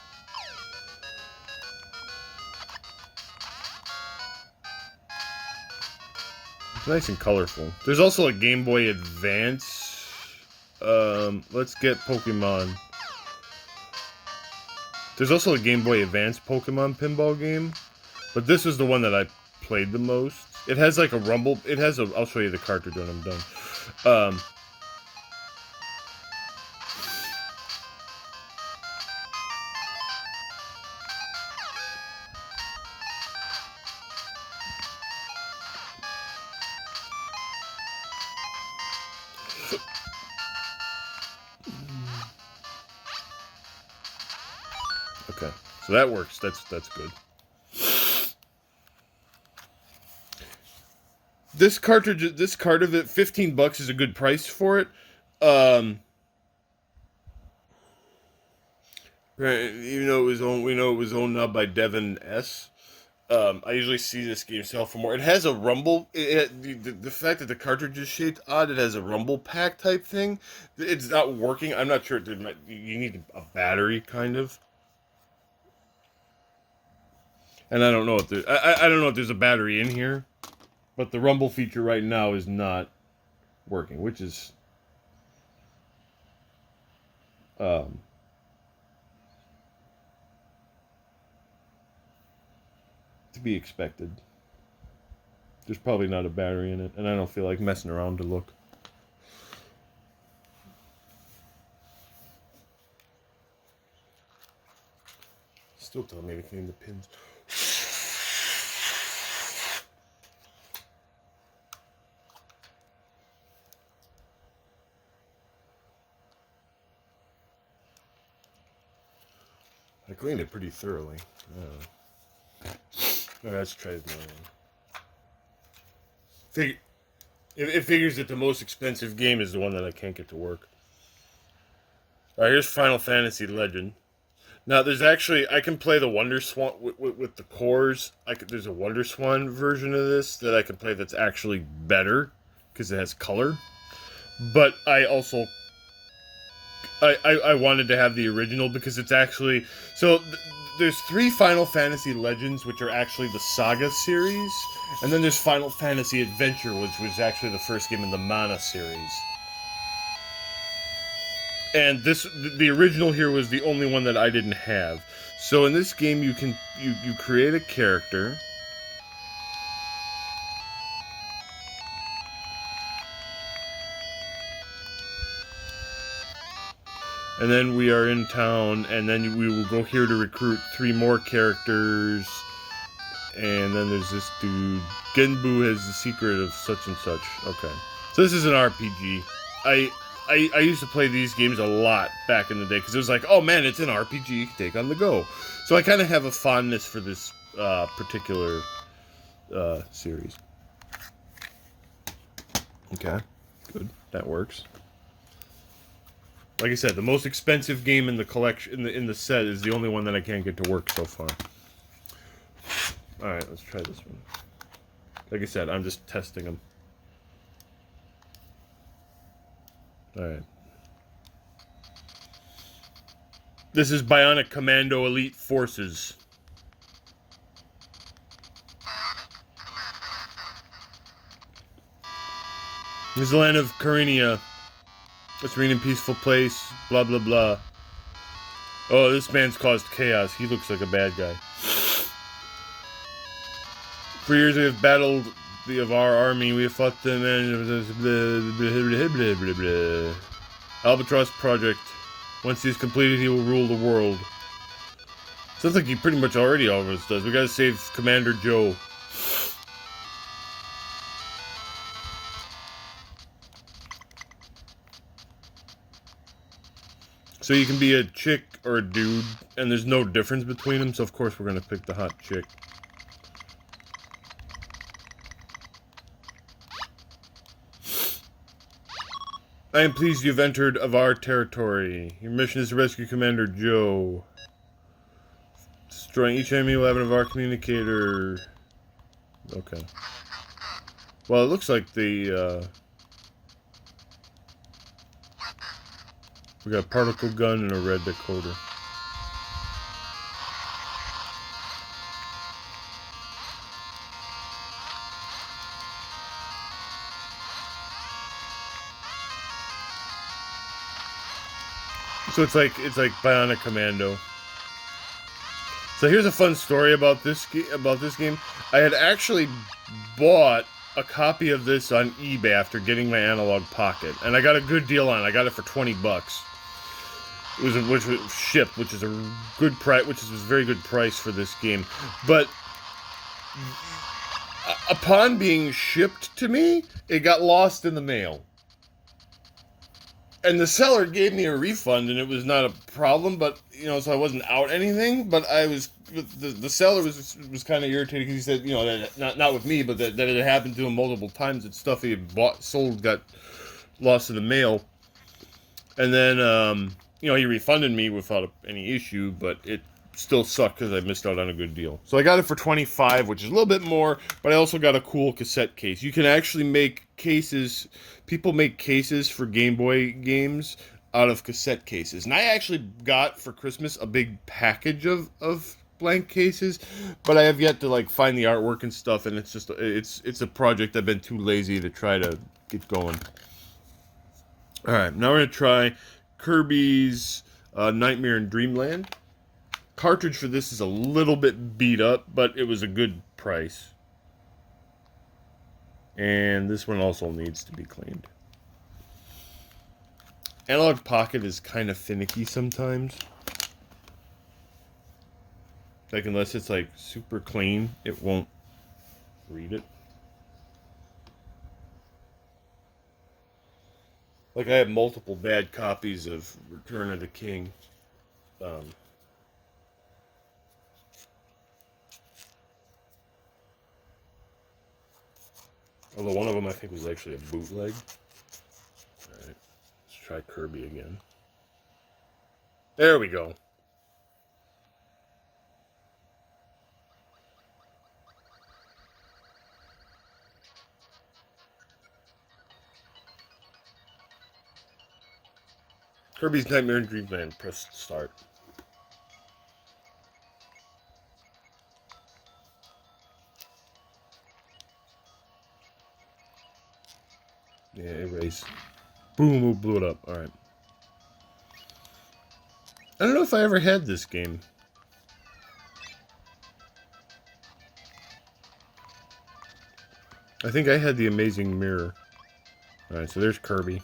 It's nice and colorful. There's also a Game Boy Advance. Let's get Pokemon. There's also a Game Boy Advance Pokemon pinball game, but this is the one that I played the most. It has like a rumble. It has a. I'll show you the cartridge when I'm done. Okay, so that works. That's good. This cartridge, this card of it, $15 is a good price for it. Right, even though we know it was owned now by Devin S. I usually see this game sell for more. It has a rumble. The fact that the cartridge is shaped odd, it has a rumble pack type thing. It's not working. I'm not sure. You need a battery, kind of. And I don't know if there, I don't know if there's a battery in here, but the rumble feature right now is not working, which is to be expected. There's probably not a battery in it, and I don't feel like messing around to look. Still telling me to clean the pins. I cleaned it pretty thoroughly. Alright, let's try another one. It figures that the most expensive game is the one that I can't get to work. Alright, here's Final Fantasy Legend. Now, there's actually, I can play the Wonder Swan with the cores. There's a Wonder Swan version of this that I can play that's actually better because it has color. But I also, I wanted to have the original because it's actually, so there's 3 Final Fantasy Legends, which are actually the Saga series. And then there's Final Fantasy Adventure, which was actually the first game in the Mana series. And the original here was the only one that I didn't have. So in this game, you create a character. And then we are in town, and then we will go here to recruit 3 more characters. And then there's this dude. Genbu has the secret of such and such. Okay. So this is an RPG. I used to play these games a lot back in the day because it was like, oh man, it's an RPG you can take on the go. So I kind of have a fondness for this particular series. Okay, good, that works. Like I said, the most expensive game in the collection in the set is the only one that I can't get to work so far. All right, let's try this one. Like I said, I'm just testing them. Alright. This is Bionic Commando Elite Forces. This is the land of Carinia. A serene and peaceful place. Blah, blah, blah. Oh, this man's caused chaos. He looks like a bad guy. For years we have battled of our army, we have fought them and Albatross Project. Once he is completed, he will rule the world. Sounds like he pretty much already almost does. We gotta save Commander Joe. So you can be a chick or a dude, and there's no difference between them, so of course we're gonna pick the hot chick. I am pleased you've entered of our territory. Your mission is to rescue Commander Joe. Destroying each enemy weapon of our communicator. Okay. Well, it looks like the, we got a particle gun and a red decoder. So it's like Bionic Commando. So here's a fun story about this game. I had actually bought a copy of this on eBay after getting my Analog Pocket, and I got a good deal on it. I got it for $20. Which was shipped, which is a good price, which is a very good price for this game. But upon being shipped to me, it got lost in the mail. And the seller gave me a refund, and it was not a problem, but, you know, so I wasn't out anything, but I was, the seller was kind of irritated, because he said, you know, that, not with me, but that it had happened to him multiple times, that stuff he had sold got lost in the mail. And then, you know, he refunded me without any issue, but it still sucked because I missed out on a good deal. So I got it for $25, which is a little bit more, but I also got a cool cassette case. You can actually make cases. People make cases for Game Boy games out of cassette cases. And I actually got for Christmas a big package of blank cases, but I have yet to like find the artwork and stuff, and it's just it's a project I've been too lazy to try to get going. All right, now we're gonna try Kirby's Nightmare in Dreamland. Cartridge for this is a little bit beat up, but it was a good price. And this one also needs to be cleaned. Analog Pocket is kind of finicky sometimes. Like, unless it's like super clean, it won't read it. Like, I have multiple bad copies of Return of the King. Although one of them I think was actually a bootleg. Alright, let's try Kirby again. There we go. Kirby's Nightmare in Dreamland. Press start. Yeah, erase. Boom, blew it up. Alright. I don't know if I ever had this game. I think I had the Amazing Mirror. Alright, so there's Kirby.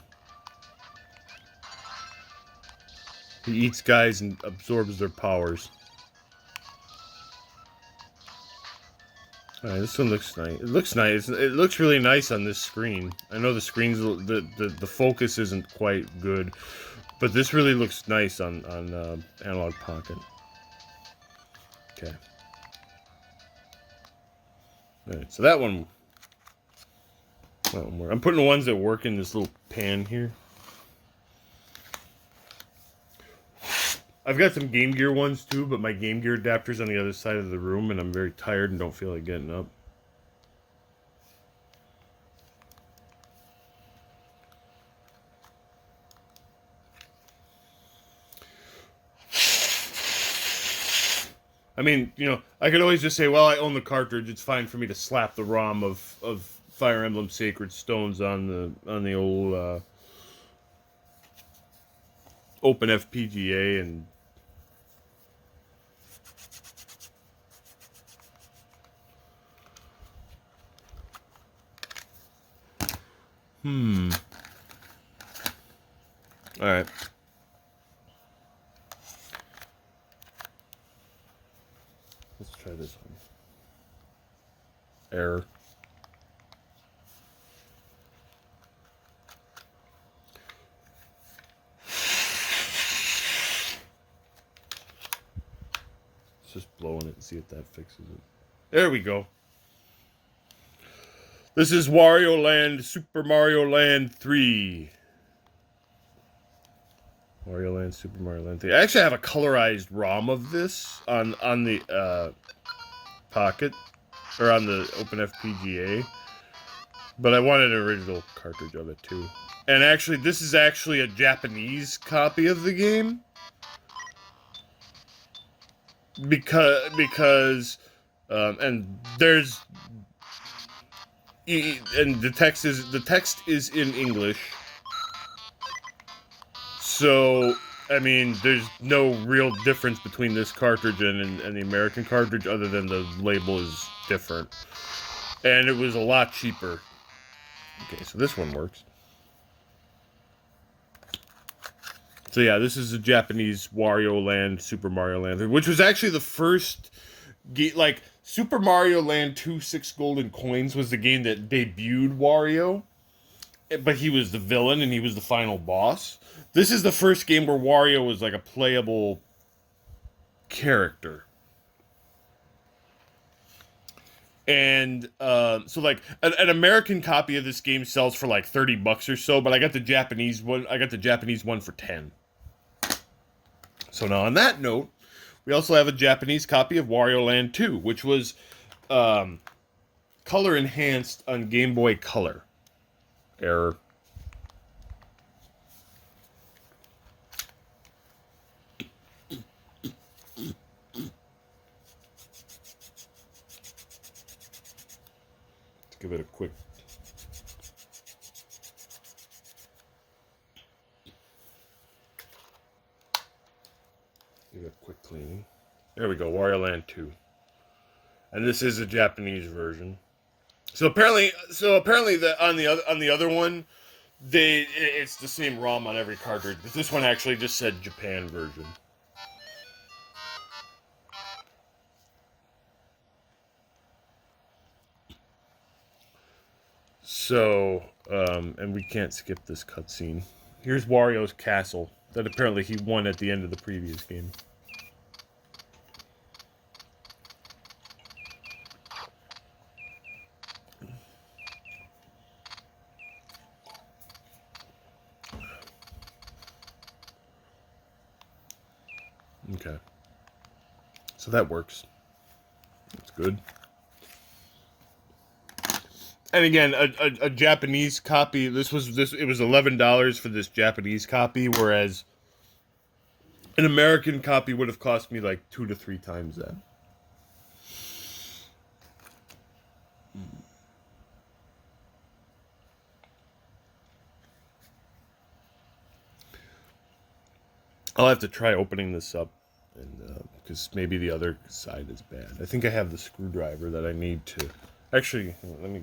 He eats guys and absorbs their powers. Alright, this one looks nice. It looks nice. It looks really nice on this screen. I know the screen's the focus isn't quite good, but this really looks nice on Analog Pocket. Okay. Alright, so that one works. I'm putting the ones that work in this little pan here. I've got some Game Gear ones too, but my Game Gear adapter's on the other side of the room, and I'm very tired and don't feel like getting up. I mean, you know, I could always just say, well, I own the cartridge. It's fine for me to slap the ROM of Fire Emblem Sacred Stones on the old Open FPGA and Alright. just blowing it and see if that fixes it. There we go. This is Wario Land, Super Mario Land 3. Wario Land, Super Mario Land 3. I actually have a colorized ROM of this on the Pocket, or on the OpenFPGA. But I wanted an original cartridge of it too. And actually, this is actually a Japanese copy of the game. Because and there's and the text is in English. So I mean, there's no real difference between this cartridge and the American cartridge, other than the label is different. And it was a lot cheaper. Okay, so this one works. So yeah, this is a Japanese Wario Land, Super Mario Land, which was actually the first like Super Mario Land 2 6 Golden Coins was the game that debuted Wario, but he was the villain and he was the final boss. This is the first game where Wario was like a playable character. And so like an American copy of this game sells for like $30 or so, but I got the Japanese one. I got the Japanese one for 10. So now on that note, we also have a Japanese copy of Wario Land 2, which was color enhanced on Game Boy Color. Error. Let's give it a quick. Give it a quick cleaning. There we go, Wario Land 2. And this is a Japanese version. So apparently on the other one, it's the same ROM on every cartridge, but this one actually just said Japan version. So, and we can't skip this cutscene. Here's Wario's castle that apparently he won at the end of the previous game. Okay. So that works. That's good. And again, a Japanese copy. It was $11 for this Japanese copy, whereas an American copy would have cost me like 2 to 3 times that. I'll have to try opening this up, and because maybe the other side is bad. I think I have the screwdriver that I need to. Actually, let me.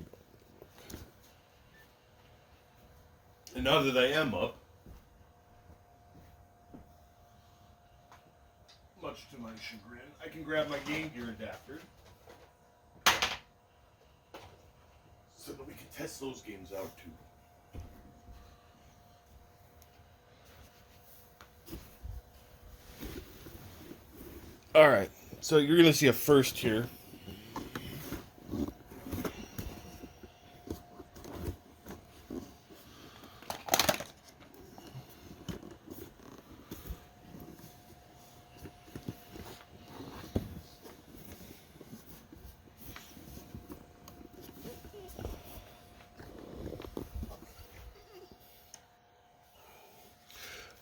And now that I am up, much to my chagrin, I can grab my Game Gear adapter so that we can test those games out too. Alright, so you're going to see a first here.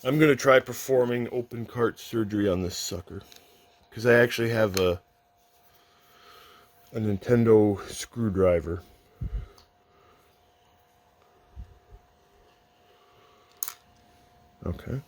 I'm going to try performing open cart surgery on this sucker. Because I actually have a Nintendo screwdriver. Okay.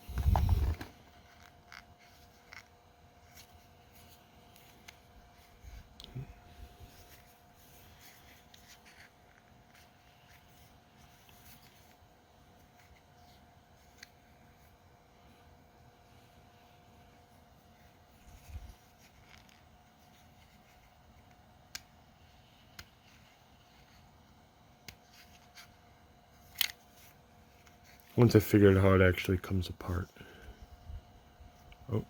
Once I figured out how it actually comes apart. Oh,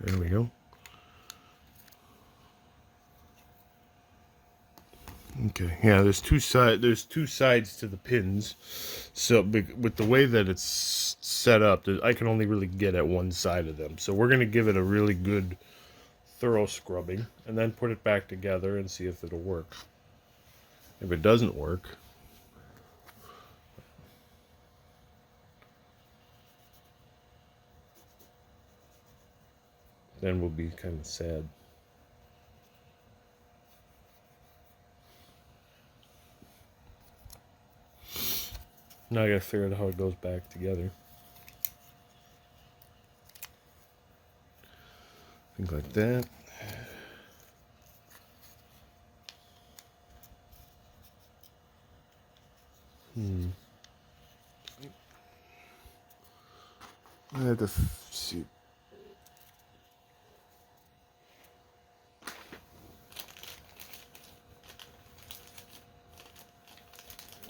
there we go. Okay, yeah, there's two sides to the pins. So with the way that it's set up, I can only really get at one side of them. So we're going to give it a really good thorough scrubbing and then put it back together and see if it'll work. If it doesn't work, then we'll be kind of sad. Now I gotta figure out how it goes back together. Things like that. I have to see.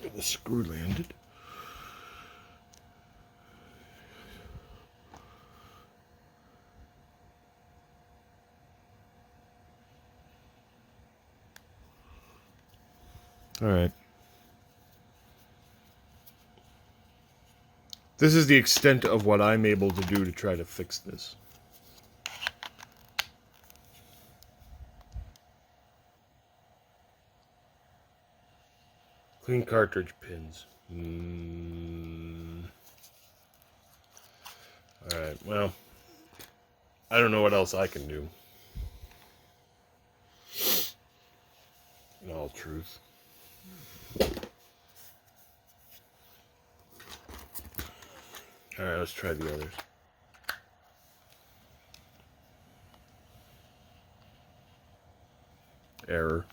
Where the screw landed. All right. This is the extent of what I'm able to do to try to fix this. Clean cartridge pins. Alright, well, I don't know what else I can do. In all truth. Alright, let's try the others. Error.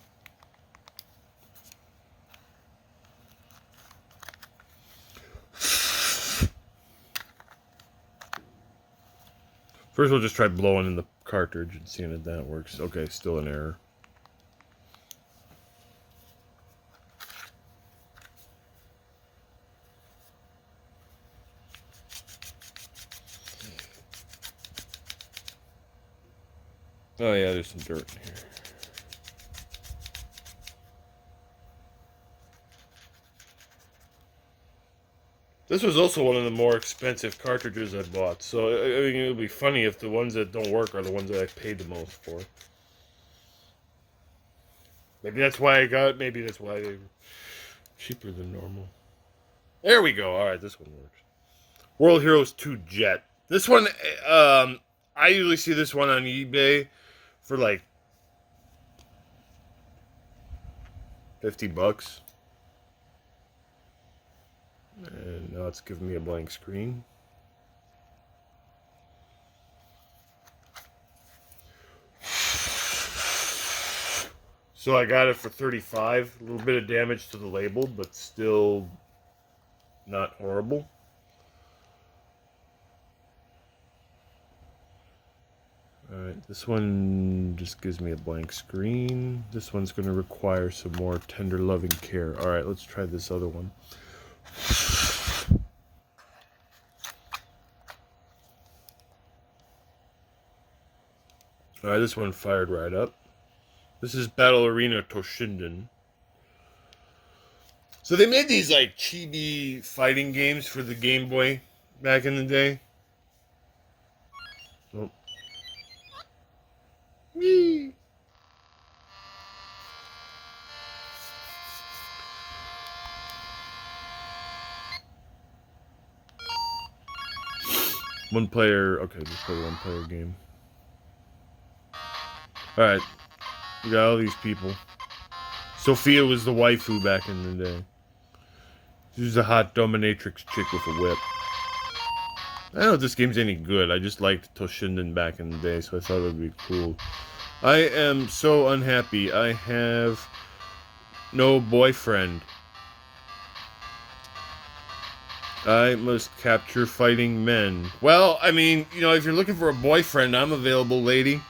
First we'll just try blowing in the cartridge and seeing if that works. Okay, still an error. Oh yeah, there's some dirt in here. This was also one of the more expensive cartridges I bought, so I mean, it would be funny if the ones that don't work are the ones that I paid the most for. Maybe that's why I got it, maybe that's why they're cheaper than normal. There we go, alright, this one works. World Heroes 2 Jet. This one, I usually see this one on eBay for like $50. And now it's giving me a blank screen. So I got it for $35. A little bit of damage to the label, but still not horrible. Alright, this one just gives me a blank screen. This one's going to require some more tender loving care. Alright, let's try this other one. Alright, this one fired right up. This is Battle Arena Toshinden. So they made these like chibi fighting games for the Game Boy back in the day. Oh. Whee! One player, okay, just play one player game. Alright, we got all these people. Sophia was the waifu back in the day. She was a hot dominatrix chick with a whip. I don't know if this game's any good. I just liked Toshinden back in the day, so I thought it would be cool. I am so unhappy. I have no boyfriend. I must capture fighting men. Well, I mean, you know, if you're looking for a boyfriend, I'm available, lady.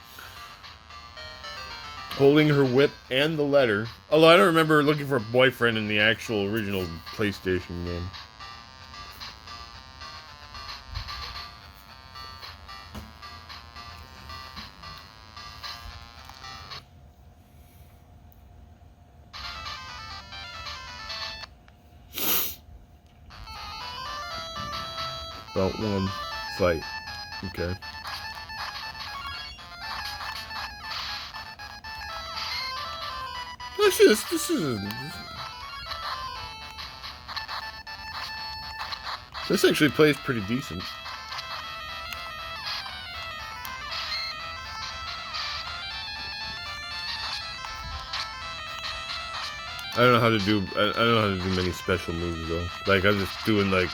Holding her whip and the letter. Although I don't remember looking for a boyfriend in the actual original PlayStation game. About one fight. Okay. This actually plays pretty decent. I don't know how to do. I don't know how to do many special moves though. Like I'm just doing like.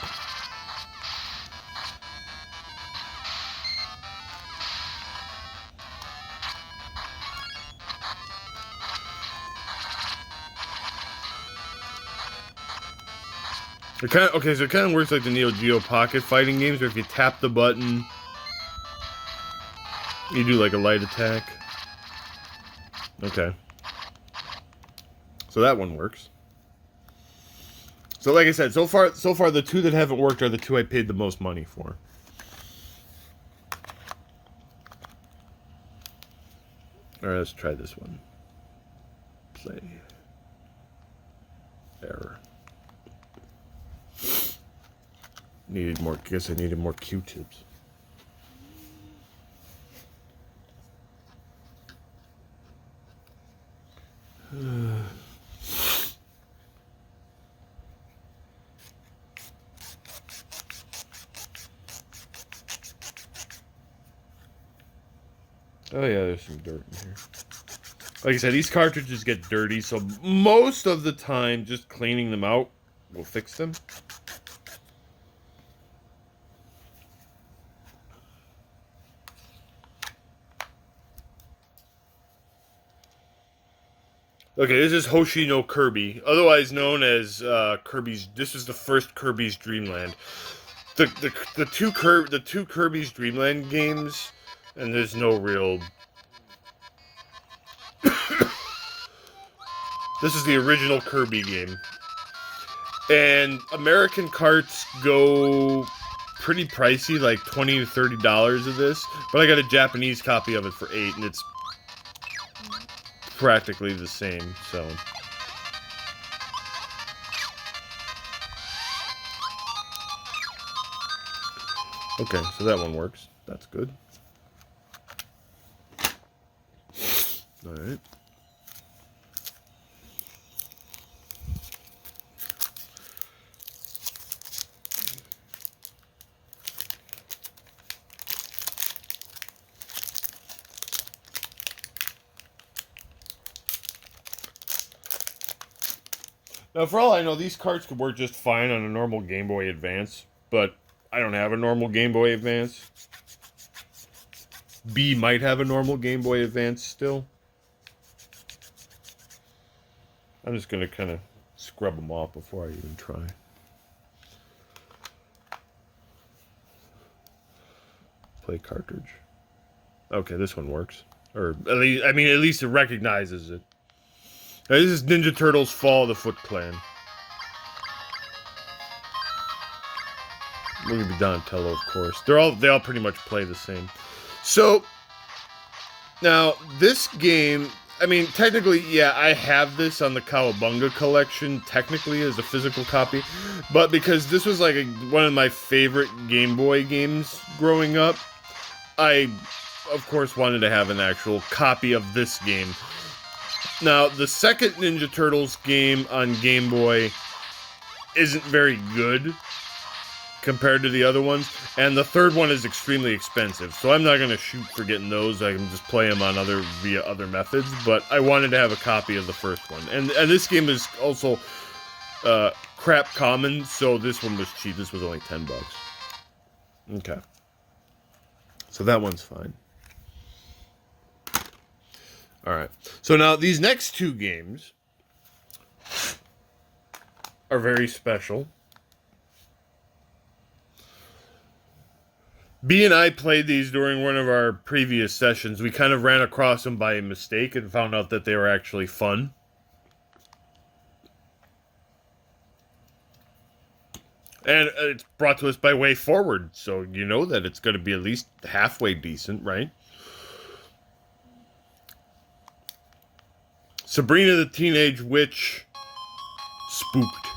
It kind of, okay, so it kind of works like the Neo Geo Pocket fighting games, where if you tap the button, you do like a light attack. Okay. So that one works. So like I said, so far the two that haven't worked are the two I paid the most money for. Alright, let's try this one. Play. Error. Needed more, I guess I needed more Q-tips. Oh yeah, there's some dirt in here. Like I said, these cartridges get dirty, so most of the time just cleaning them out will fix them. Okay, this is Hoshi no Kirby, otherwise known as Kirby's. This is the first Kirby's Dream Land. The two Kirby's Dream Land games, and there's no real. This is the original Kirby game, and American carts go pretty pricey, like $20 to $30 of this. But I got a Japanese copy of it for $8, and it's practically the same, so. Okay, so that one works. That's good. Alright. Now, for all I know, these carts could work just fine on a normal Game Boy Advance, but I don't have a normal Game Boy Advance. B might have a normal Game Boy Advance still. I'm just going to kind of scrub them off before I even try. Play cartridge. Okay, this one works. Or, at least, I mean, at least it recognizes it. Now, this is Ninja Turtles Fall of the Foot Clan. We're gonna be Donatello, of course. They all pretty much play the same. So, now, this game, I mean, technically, yeah, I have this on the Cowabunga collection, technically, as a physical copy. But because this was, like, one of my favorite Game Boy games growing up, I, of course, wanted to have an actual copy of this game. Now, the second Ninja Turtles game on Game Boy isn't very good compared to the other ones, and the third one is extremely expensive, so I'm not going to shoot for getting those. I can just play them on via other methods, but I wanted to have a copy of the first one. And this game is also crap common, so this one was cheap. This was only $10. Okay. So that one's fine. Alright, so now these next two games are very special. B and I played these during one of our previous sessions. We kind of ran across them by mistake and found out that they were actually fun. And it's brought to us by Way Forward, so you know that it's going to be at least halfway decent, right? Sabrina the Teenage Witch Spooked.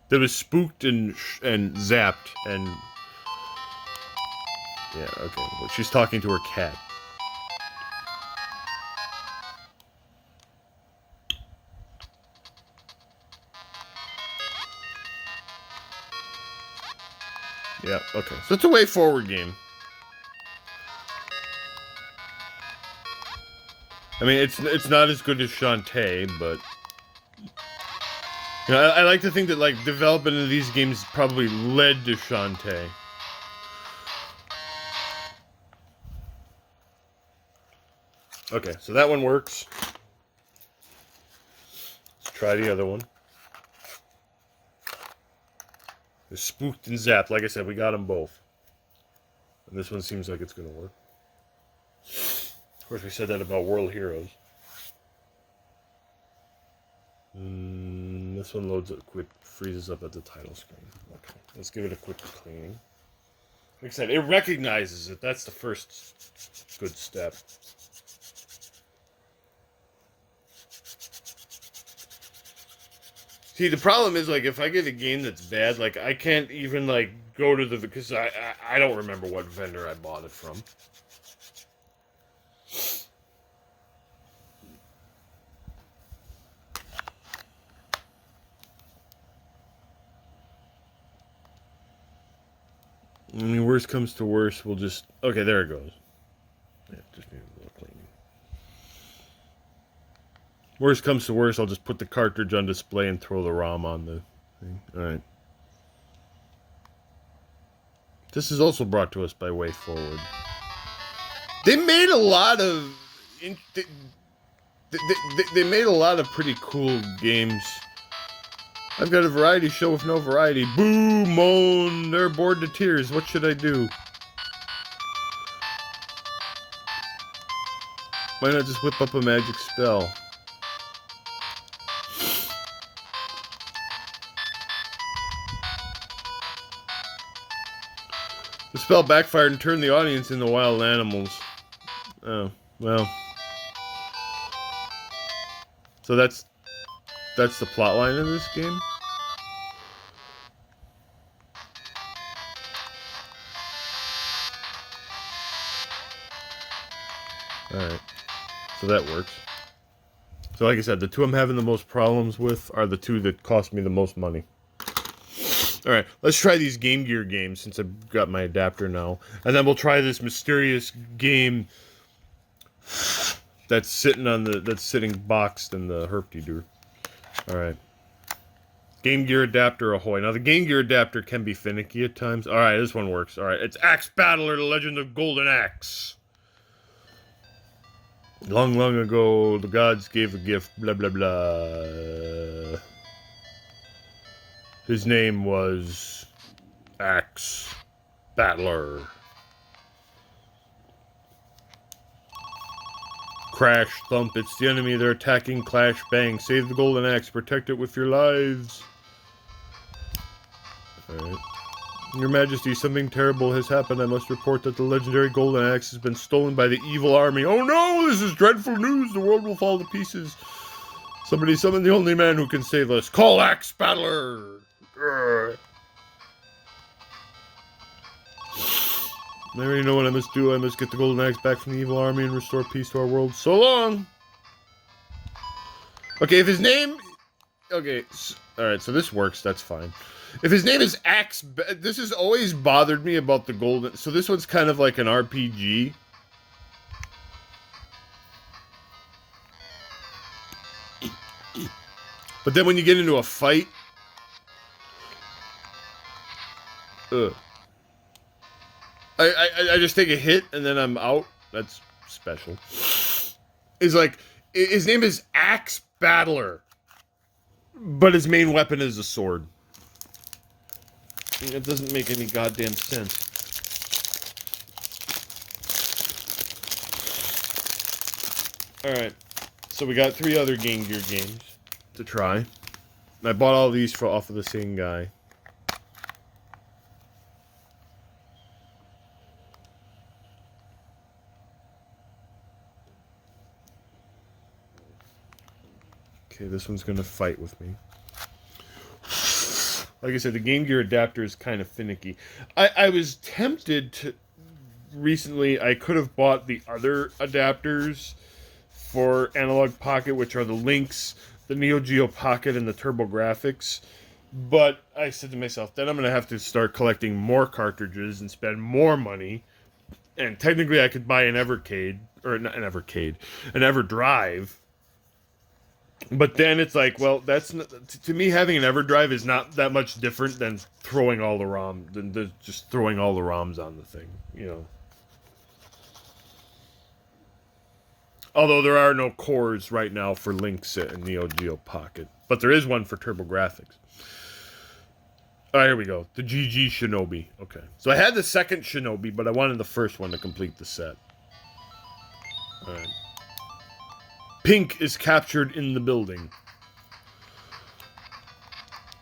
That was spooked and zapped, and Yeah, okay. Well, she's talking to her cat. Yeah, okay. So it's a way forward game. I mean, it's not as good as Shantae, but you know, I like to think that like development of these games probably led to Shantae. Okay, so that one works. Let's try the other one. The Spooked and Zapped. Like I said, we got them both. And this one seems like it's going to work. Of course, we said that about World Heroes. This one loads up quick, freezes up at the title screen. Okay, let's give it a quick cleaning. Like I said, it recognizes it. That's the first good step. See, the problem is, like, if I get a game that's bad, like, I can't even, like, go to the... Because I don't remember what vendor I bought it from. I mean, worst comes to worst, we'll just... Okay, there it goes. Yeah, just need a little cleaning. Worst comes to worst, I'll just put the cartridge on display and throw the ROM on the thing. Alright. This is also brought to us by Way Forward. They made a lot of... They made a lot of pretty cool games. I've got a variety show with no variety. Boo, moan, they're bored to tears. What should I do? Why not just whip up a magic spell? The spell backfired and turned the audience into wild animals. Oh, well. So that's the plot line of this game? Alright. So that works. So like I said, the two I'm having the most problems with are the two that cost me the most money. Alright, let's try these Game Gear games since I've got my adapter now. And then we'll try this mysterious game that's sitting boxed in the herp-de-doo. Alright. Game Gear adapter ahoy. Now the Game Gear adapter can be finicky at times. Alright, this one works. Alright, it's Axe Battler, The Legend of Golden Axe. Long, long ago, the gods gave a gift, blah, blah, blah. His name was Axe Battler. Crash, thump, it's the enemy, they're attacking, clash, bang. Save the golden axe, protect it with your lives. Alright. Your Majesty, something terrible has happened. I must report that the legendary golden axe has been stolen by the evil army. Oh no, this is dreadful news. The world will fall to pieces. Somebody summon the only man who can save us. Call Axe Battler! Grr. I already know what I must do. I must get the golden axe back from the evil army and restore peace to our world. So long! Okay, if his name... Okay, alright, so this works. That's fine. If his name is Axe... This has always bothered me about the golden... So this one's kind of like an RPG. But then when you get into a fight... Ugh. I just take a hit and then I'm out. That's special. It's like... His name is Axe Battler. But his main weapon is a sword. It doesn't make any goddamn sense. Alright. So we got 3 other Game Gear games to try. I bought all these off of the same guy. Okay, this one's gonna fight with me. Like I said, the Game Gear adapter is kind of finicky. I was tempted to recently I could have bought the other adapters for Analog Pocket, which are the Lynx, the Neo Geo Pocket, and the TurboGrafx. But I said to myself, then I'm going to have to start collecting more cartridges and spend more money. And technically I could buy an Evercade, or not an Evercade, an Everdrive. But then it's like, well, that's not, to me, having an EverDrive is not that much different than throwing all the just throwing all the ROMs on the thing, you know. Although there are no cores right now for Lynx and Neo Geo Pocket, but there is one for TurboGrafx. All right, here we go. The GG Shinobi. Okay, so I had the second Shinobi, but I wanted the first one to complete the set. All right. Pink is captured in the building.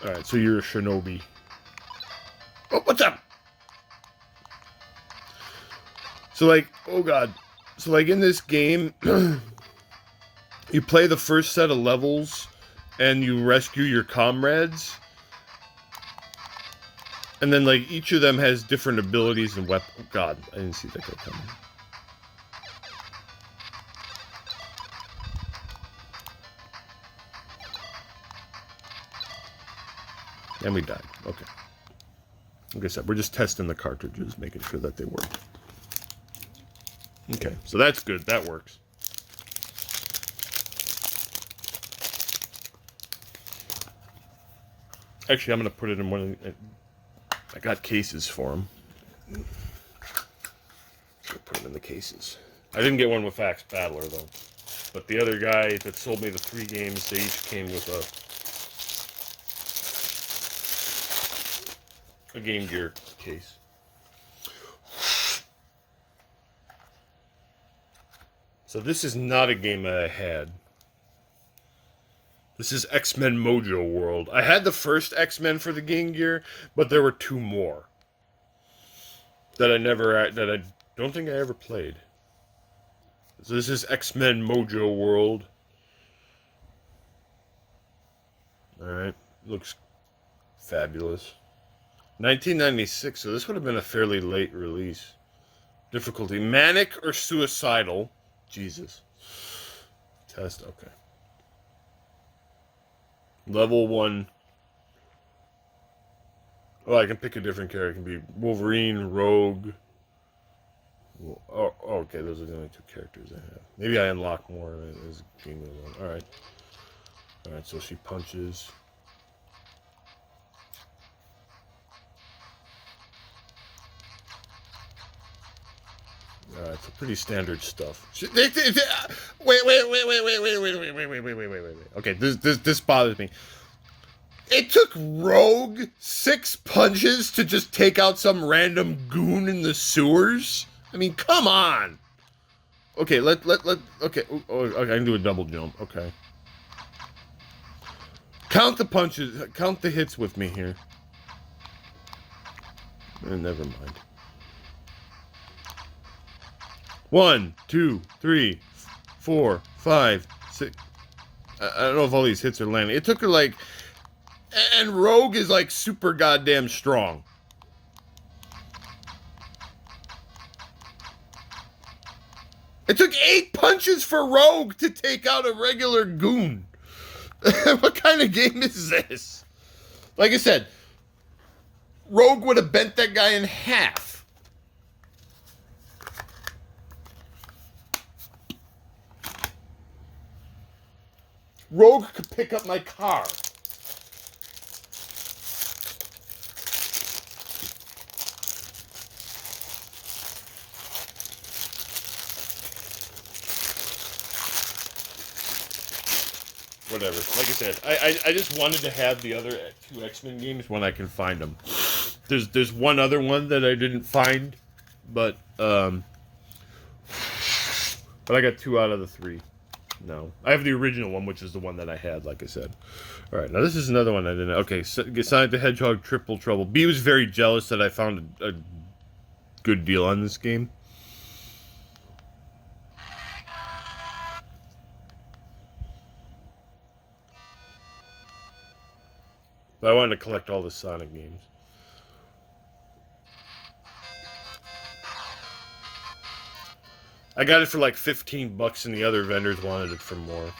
Alright, so you're a shinobi. Oh, what's up? So, like, oh god. So, like, in this game, you play the first set of levels, and you rescue your comrades. And then, like, each of them has different abilities and weapons. Oh god, I didn't see that guy coming. And we died. Okay. Like I said, we're just testing the cartridges, making sure that they work. Okay, so that's good. That works. Actually, I'm going to put it in one of the... I got cases for them. Put them in the cases. I didn't get one with Axe Battler, though. But the other guy that sold me the 3 games, they each came with a Game Gear case. So this is not a game that I had. This is X-Men Mojo World. I had the first X-Men for the Game Gear, but there were 2 more that I don't think I ever played. So this is X-Men Mojo World. Alright, looks fabulous. 1996, so this would have been a fairly late release. Difficulty, manic or suicidal? Jesus. Test, okay. Level 1. Oh, I can pick a different character. It can be Wolverine, Rogue. Oh, okay, those are the only 2 characters I have. Maybe I unlock more as a game goes on. Alright. Alright, so she punches. Alright, so pretty standard stuff. Wait. Okay, this bothers me. It took Rogue 6 punches to just take out some random goon in the sewers? I mean, come on! Okay, okay, I can do a double jump, okay. Count the punches, count the hits with me here. Never mind. 1, 2, 3, 4, 5, 6. I don't know if all these hits are landing. It took her like... And Rogue is like super goddamn strong. It took 8 punches for Rogue to take out a regular goon. What kind of game is this? Like I said, Rogue would have bent that guy in half. Rogue could pick up my car. Whatever. Like I said, I just wanted to have the other 2 X-Men games when I can find them. There's one other one that I didn't find, but I got 2 out of the 3. No. I have the original one, which is the one that I had, like I said. Alright, now this is another one I didn't... Okay, Sonic the Hedgehog Triple Trouble. B was very jealous that I found a good deal on this game. But I wanted to collect all the Sonic games. I got it for like $15 and the other vendors wanted it for more.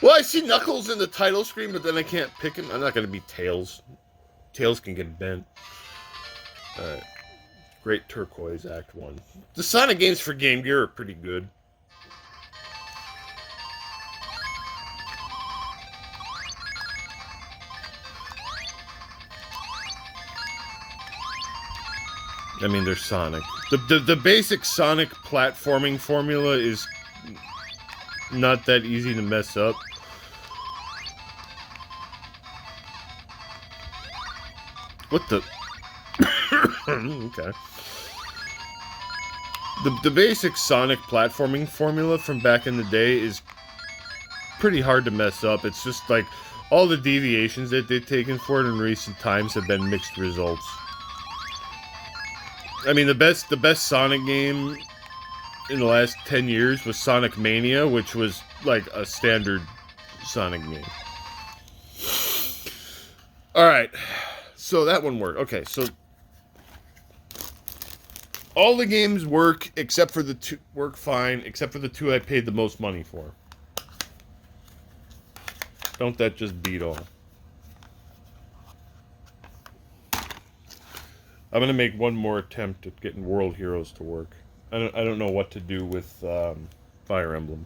Well, I see Knuckles in the title screen, but then I can't pick him. I'm not going to be Tails. Tails can get bent. Alright. Great Turquoise Act 1. The Sonic games for Game Gear are pretty good. I mean, they're Sonic. The basic Sonic platforming formula is not that easy to mess up. What the? Okay. The basic Sonic platforming formula from back in the day is pretty hard to mess up. It's just like all the deviations that they've taken for it in recent times have been mixed results. I mean, the best Sonic game in the last 10 years was Sonic Mania, which was like a standard Sonic game. Alright, so that one worked. Okay, so all the games work except for the two, work fine, except for the two I paid the most money for. Don't that just beat all? I'm gonna make one more attempt at getting World Heroes to work. I don't know what to do with Fire Emblem.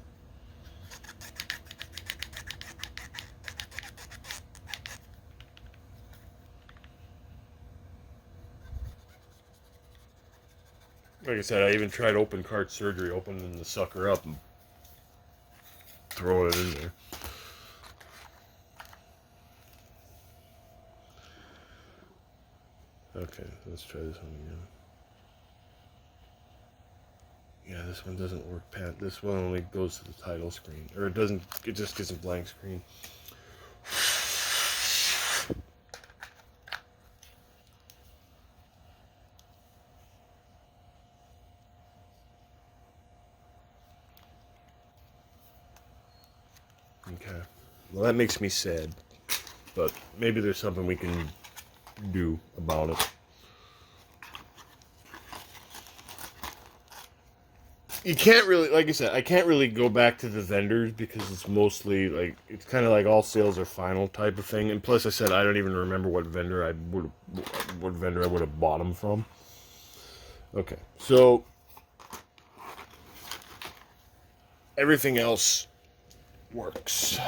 Like I said, I even tried open cart surgery, opening the sucker up and throwing it in there. Okay, let's try this one again. Yeah, this one doesn't work, Pat. This one only goes to the title screen. Or it doesn't, it just gets a blank screen. Okay. Well, that makes me sad. But maybe there's something we can do about it. You can't really, like I said, I can't really go back to the vendors because it's mostly like, it's kind of like all sales are final type of thing. And plus I said, I don't even remember what vendor I would have bought them from. Okay. So everything else works.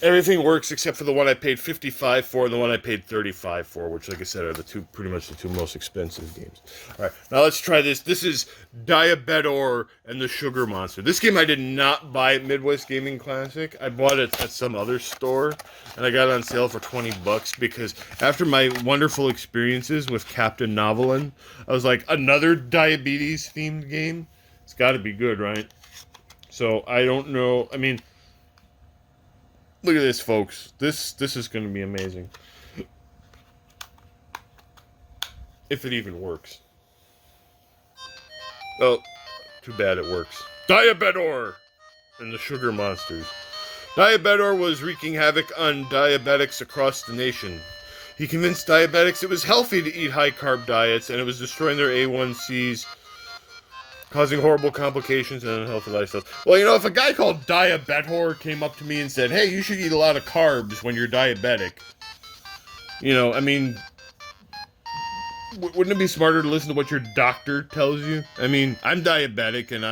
Everything works except for the one I paid $55 for and the one I paid $35 for, which, like I said, are the two, pretty much the two most expensive games. All right, now let's try this. This is Diabetor and the Sugar Monster. This game I did not buy at Midwest Gaming Classic. I bought it at some other store, and I got it on sale for $20 because after my wonderful experiences with Captain Novelin, I was like, another diabetes-themed game? It's got to be good, right? So I don't know. I mean, look at this, folks. This is going to be amazing. If it even works. Oh, too bad it works. Diabetor and the Sugar Monsters. Diabetor was wreaking havoc on diabetics across the nation. He convinced diabetics it was healthy to eat high-carb diets, and it was destroying their A1Cs, causing horrible complications and unhealthy lifestyles. Well, you know, if a guy called Diabetor came up to me and said, hey, you should eat a lot of carbs when you're diabetic, you know, I mean, wouldn't it be smarter to listen to what your doctor tells you? I mean, I'm diabetic, and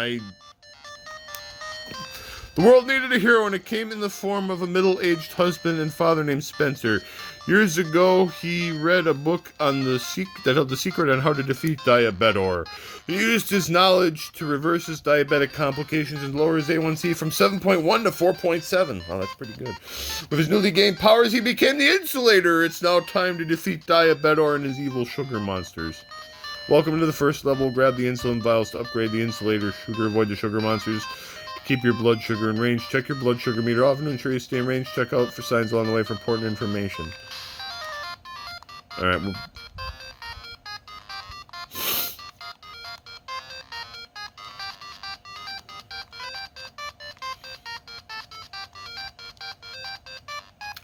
the world needed a hero, and it came in the form of a middle-aged husband and father named Spencer. Years ago, he read a book on that held the secret on how to defeat Diabetor. He used his knowledge to reverse his diabetic complications and lower his A1C from 7.1 to 4.7. Wow, that's pretty good. With his newly gained powers, he became the Insulator. It's now time to defeat Diabetor and his evil sugar monsters. Welcome to the first level. Grab the insulin vials to upgrade the Insulator sugar. Avoid the sugar monsters. Keep your blood sugar in range. Check your blood sugar meter often to ensure you stay in range. Check out for signs along the way for important information. Alright,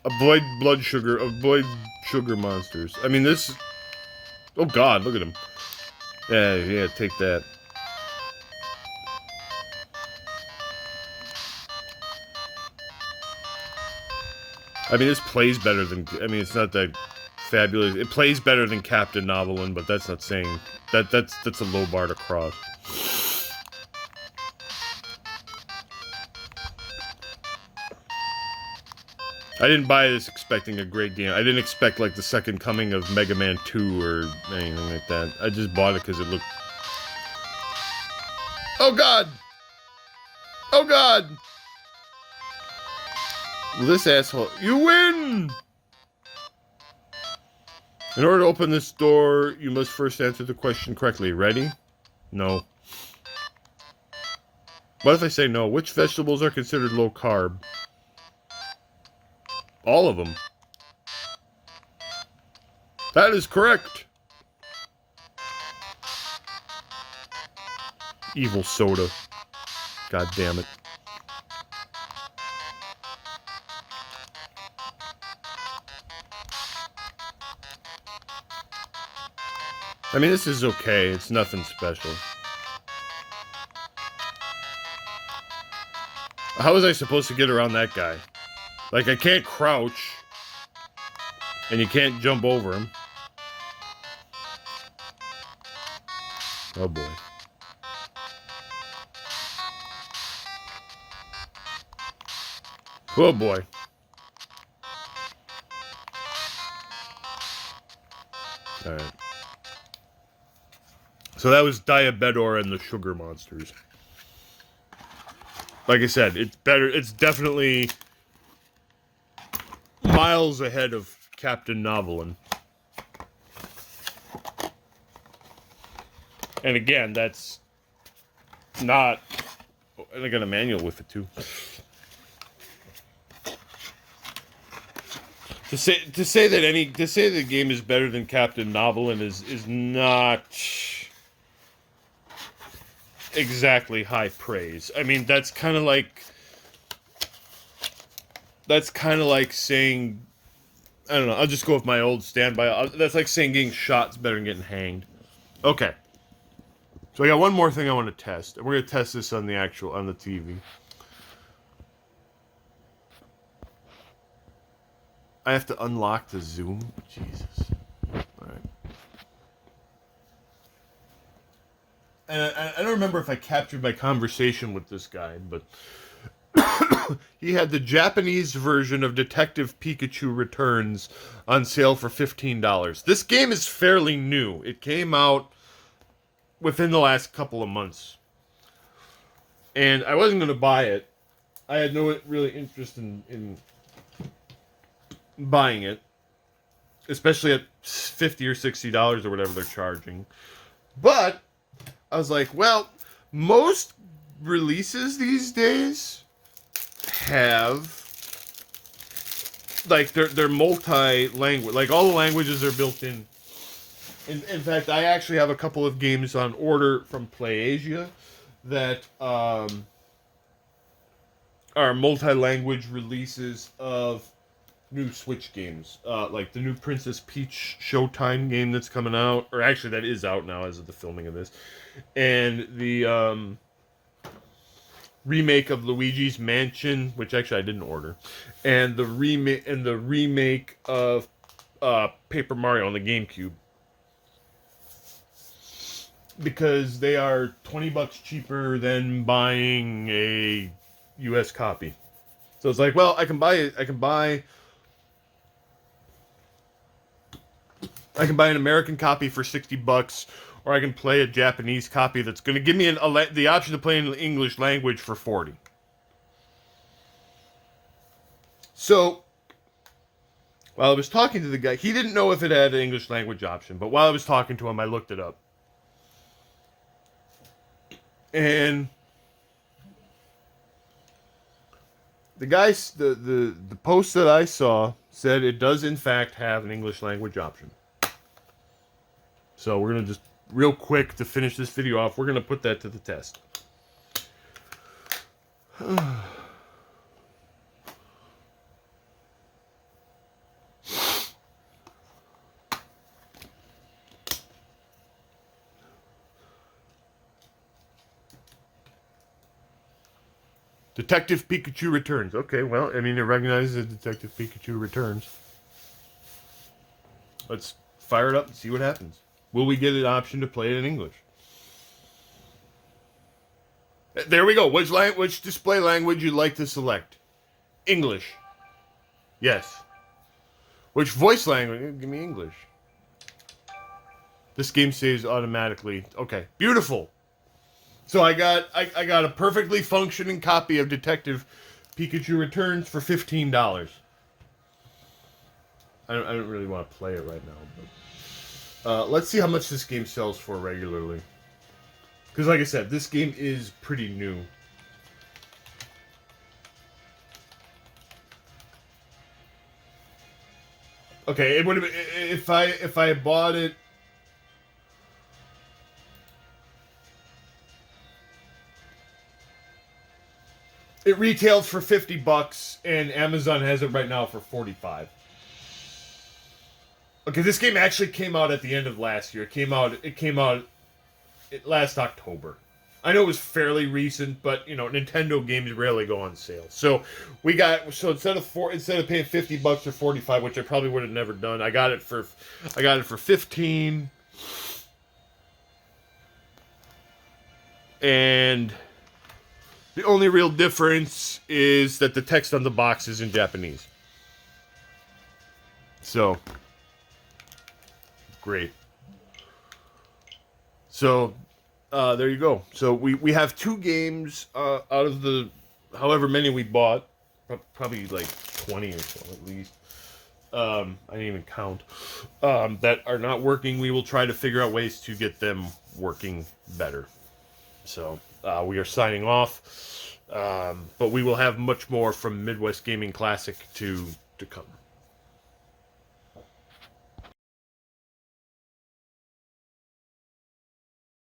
avoid sugar monsters. I mean, this... Oh, God, look at him. Yeah, take that. I mean, this plays better than... I mean, it's not that fabulous. It plays better than Captain Novelin, but that's not saying... That's a low bar to cross. I didn't buy this expecting a great game. I didn't expect, like, the second coming of Mega Man 2 or anything like that. I just bought it because it looked... Oh, God! Oh, God! Well, this asshole... You win! In order to open this door, you must first answer the question correctly. Ready? No. What if I say no? Which vegetables are considered low carb? All of them. That is correct. Evil soda. God damn it. I mean, this is okay. It's nothing special. How was I supposed to get around that guy? Like, I can't crouch. And you can't jump over him. Oh, boy. Oh, boy. Alright. So that was Diabedor and the Sugar Monsters. Like I said, it's better. It's definitely miles ahead of Captain Novelin. And again, that's not... And I got a manual with it, too. To say that the game is better than Captain Novelin is not exactly high praise. I mean, that's kind of like saying, I don't know, I'll just go with my old standby. That's like saying getting shot's better than getting hanged. Okay. So I got one more thing I want to test. And we're going to test this on the TV. I have to unlock the zoom? Jesus. Alright. And I don't remember if I captured my conversation with this guy, but he had the Japanese version of Detective Pikachu Returns on sale for $15. This game is fairly new. It came out within the last couple of months. And I wasn't going to buy it. I had no really interest in buying it, especially at $50 or $60 or whatever they're charging. But I was like, well, most releases these days have, like, they're multi-language, like all the languages are built in. In fact, I actually have a couple of games on order from PlayAsia that are multi-language releases of new Switch games, like the new Princess Peach Showtime game that's coming out, or actually that is out now as of the filming of this, and the remake of Luigi's Mansion, which actually I didn't order, and the remake of Paper Mario on the GameCube, because they are $20 cheaper than buying a US copy. So it's like, well, I can buy an American copy for $60, or I can play a Japanese copy that's going to give me the option to play in the English language for $40. So, while I was talking to the guy, he didn't know if it had an English language option, but while I was talking to him, I looked it up. And the guys, the post that I saw said it does in fact have an English language option. So we're going to just, real quick, to finish this video off, we're going to put that to the test. Detective Pikachu Returns. Okay, well, I mean, it recognizes that Detective Pikachu returns. Let's fire it up and see what happens. Will we get an option to play it in English? There we go. Which display language you'd like to select? English. Yes. Which voice language? Give me English. This game saves automatically. Okay, beautiful. So I got a perfectly functioning copy of Detective Pikachu Returns for $15. I don't really want to play it right now, but let's see how much this game sells for regularly. Because like I said, this game is pretty new. Okay, it would have been if I bought it. It retailed for $50, and Amazon has it right now for $45. Okay, this game actually came out at the end of last year. It came out last October. I know it was fairly recent, but you know, Nintendo games rarely go on sale. So instead of paying $50 or $45, which I probably would have never done, I got it for $15. And the only real difference is that the text on the box is in Japanese. So, great. So, there you go. So we have 2 games out of the however many we bought, probably like 20 or so at least. I didn't even count, that are not working. We will try to figure out ways to get them working better. So we are signing off, but we will have much more from Midwest Gaming Classic to come.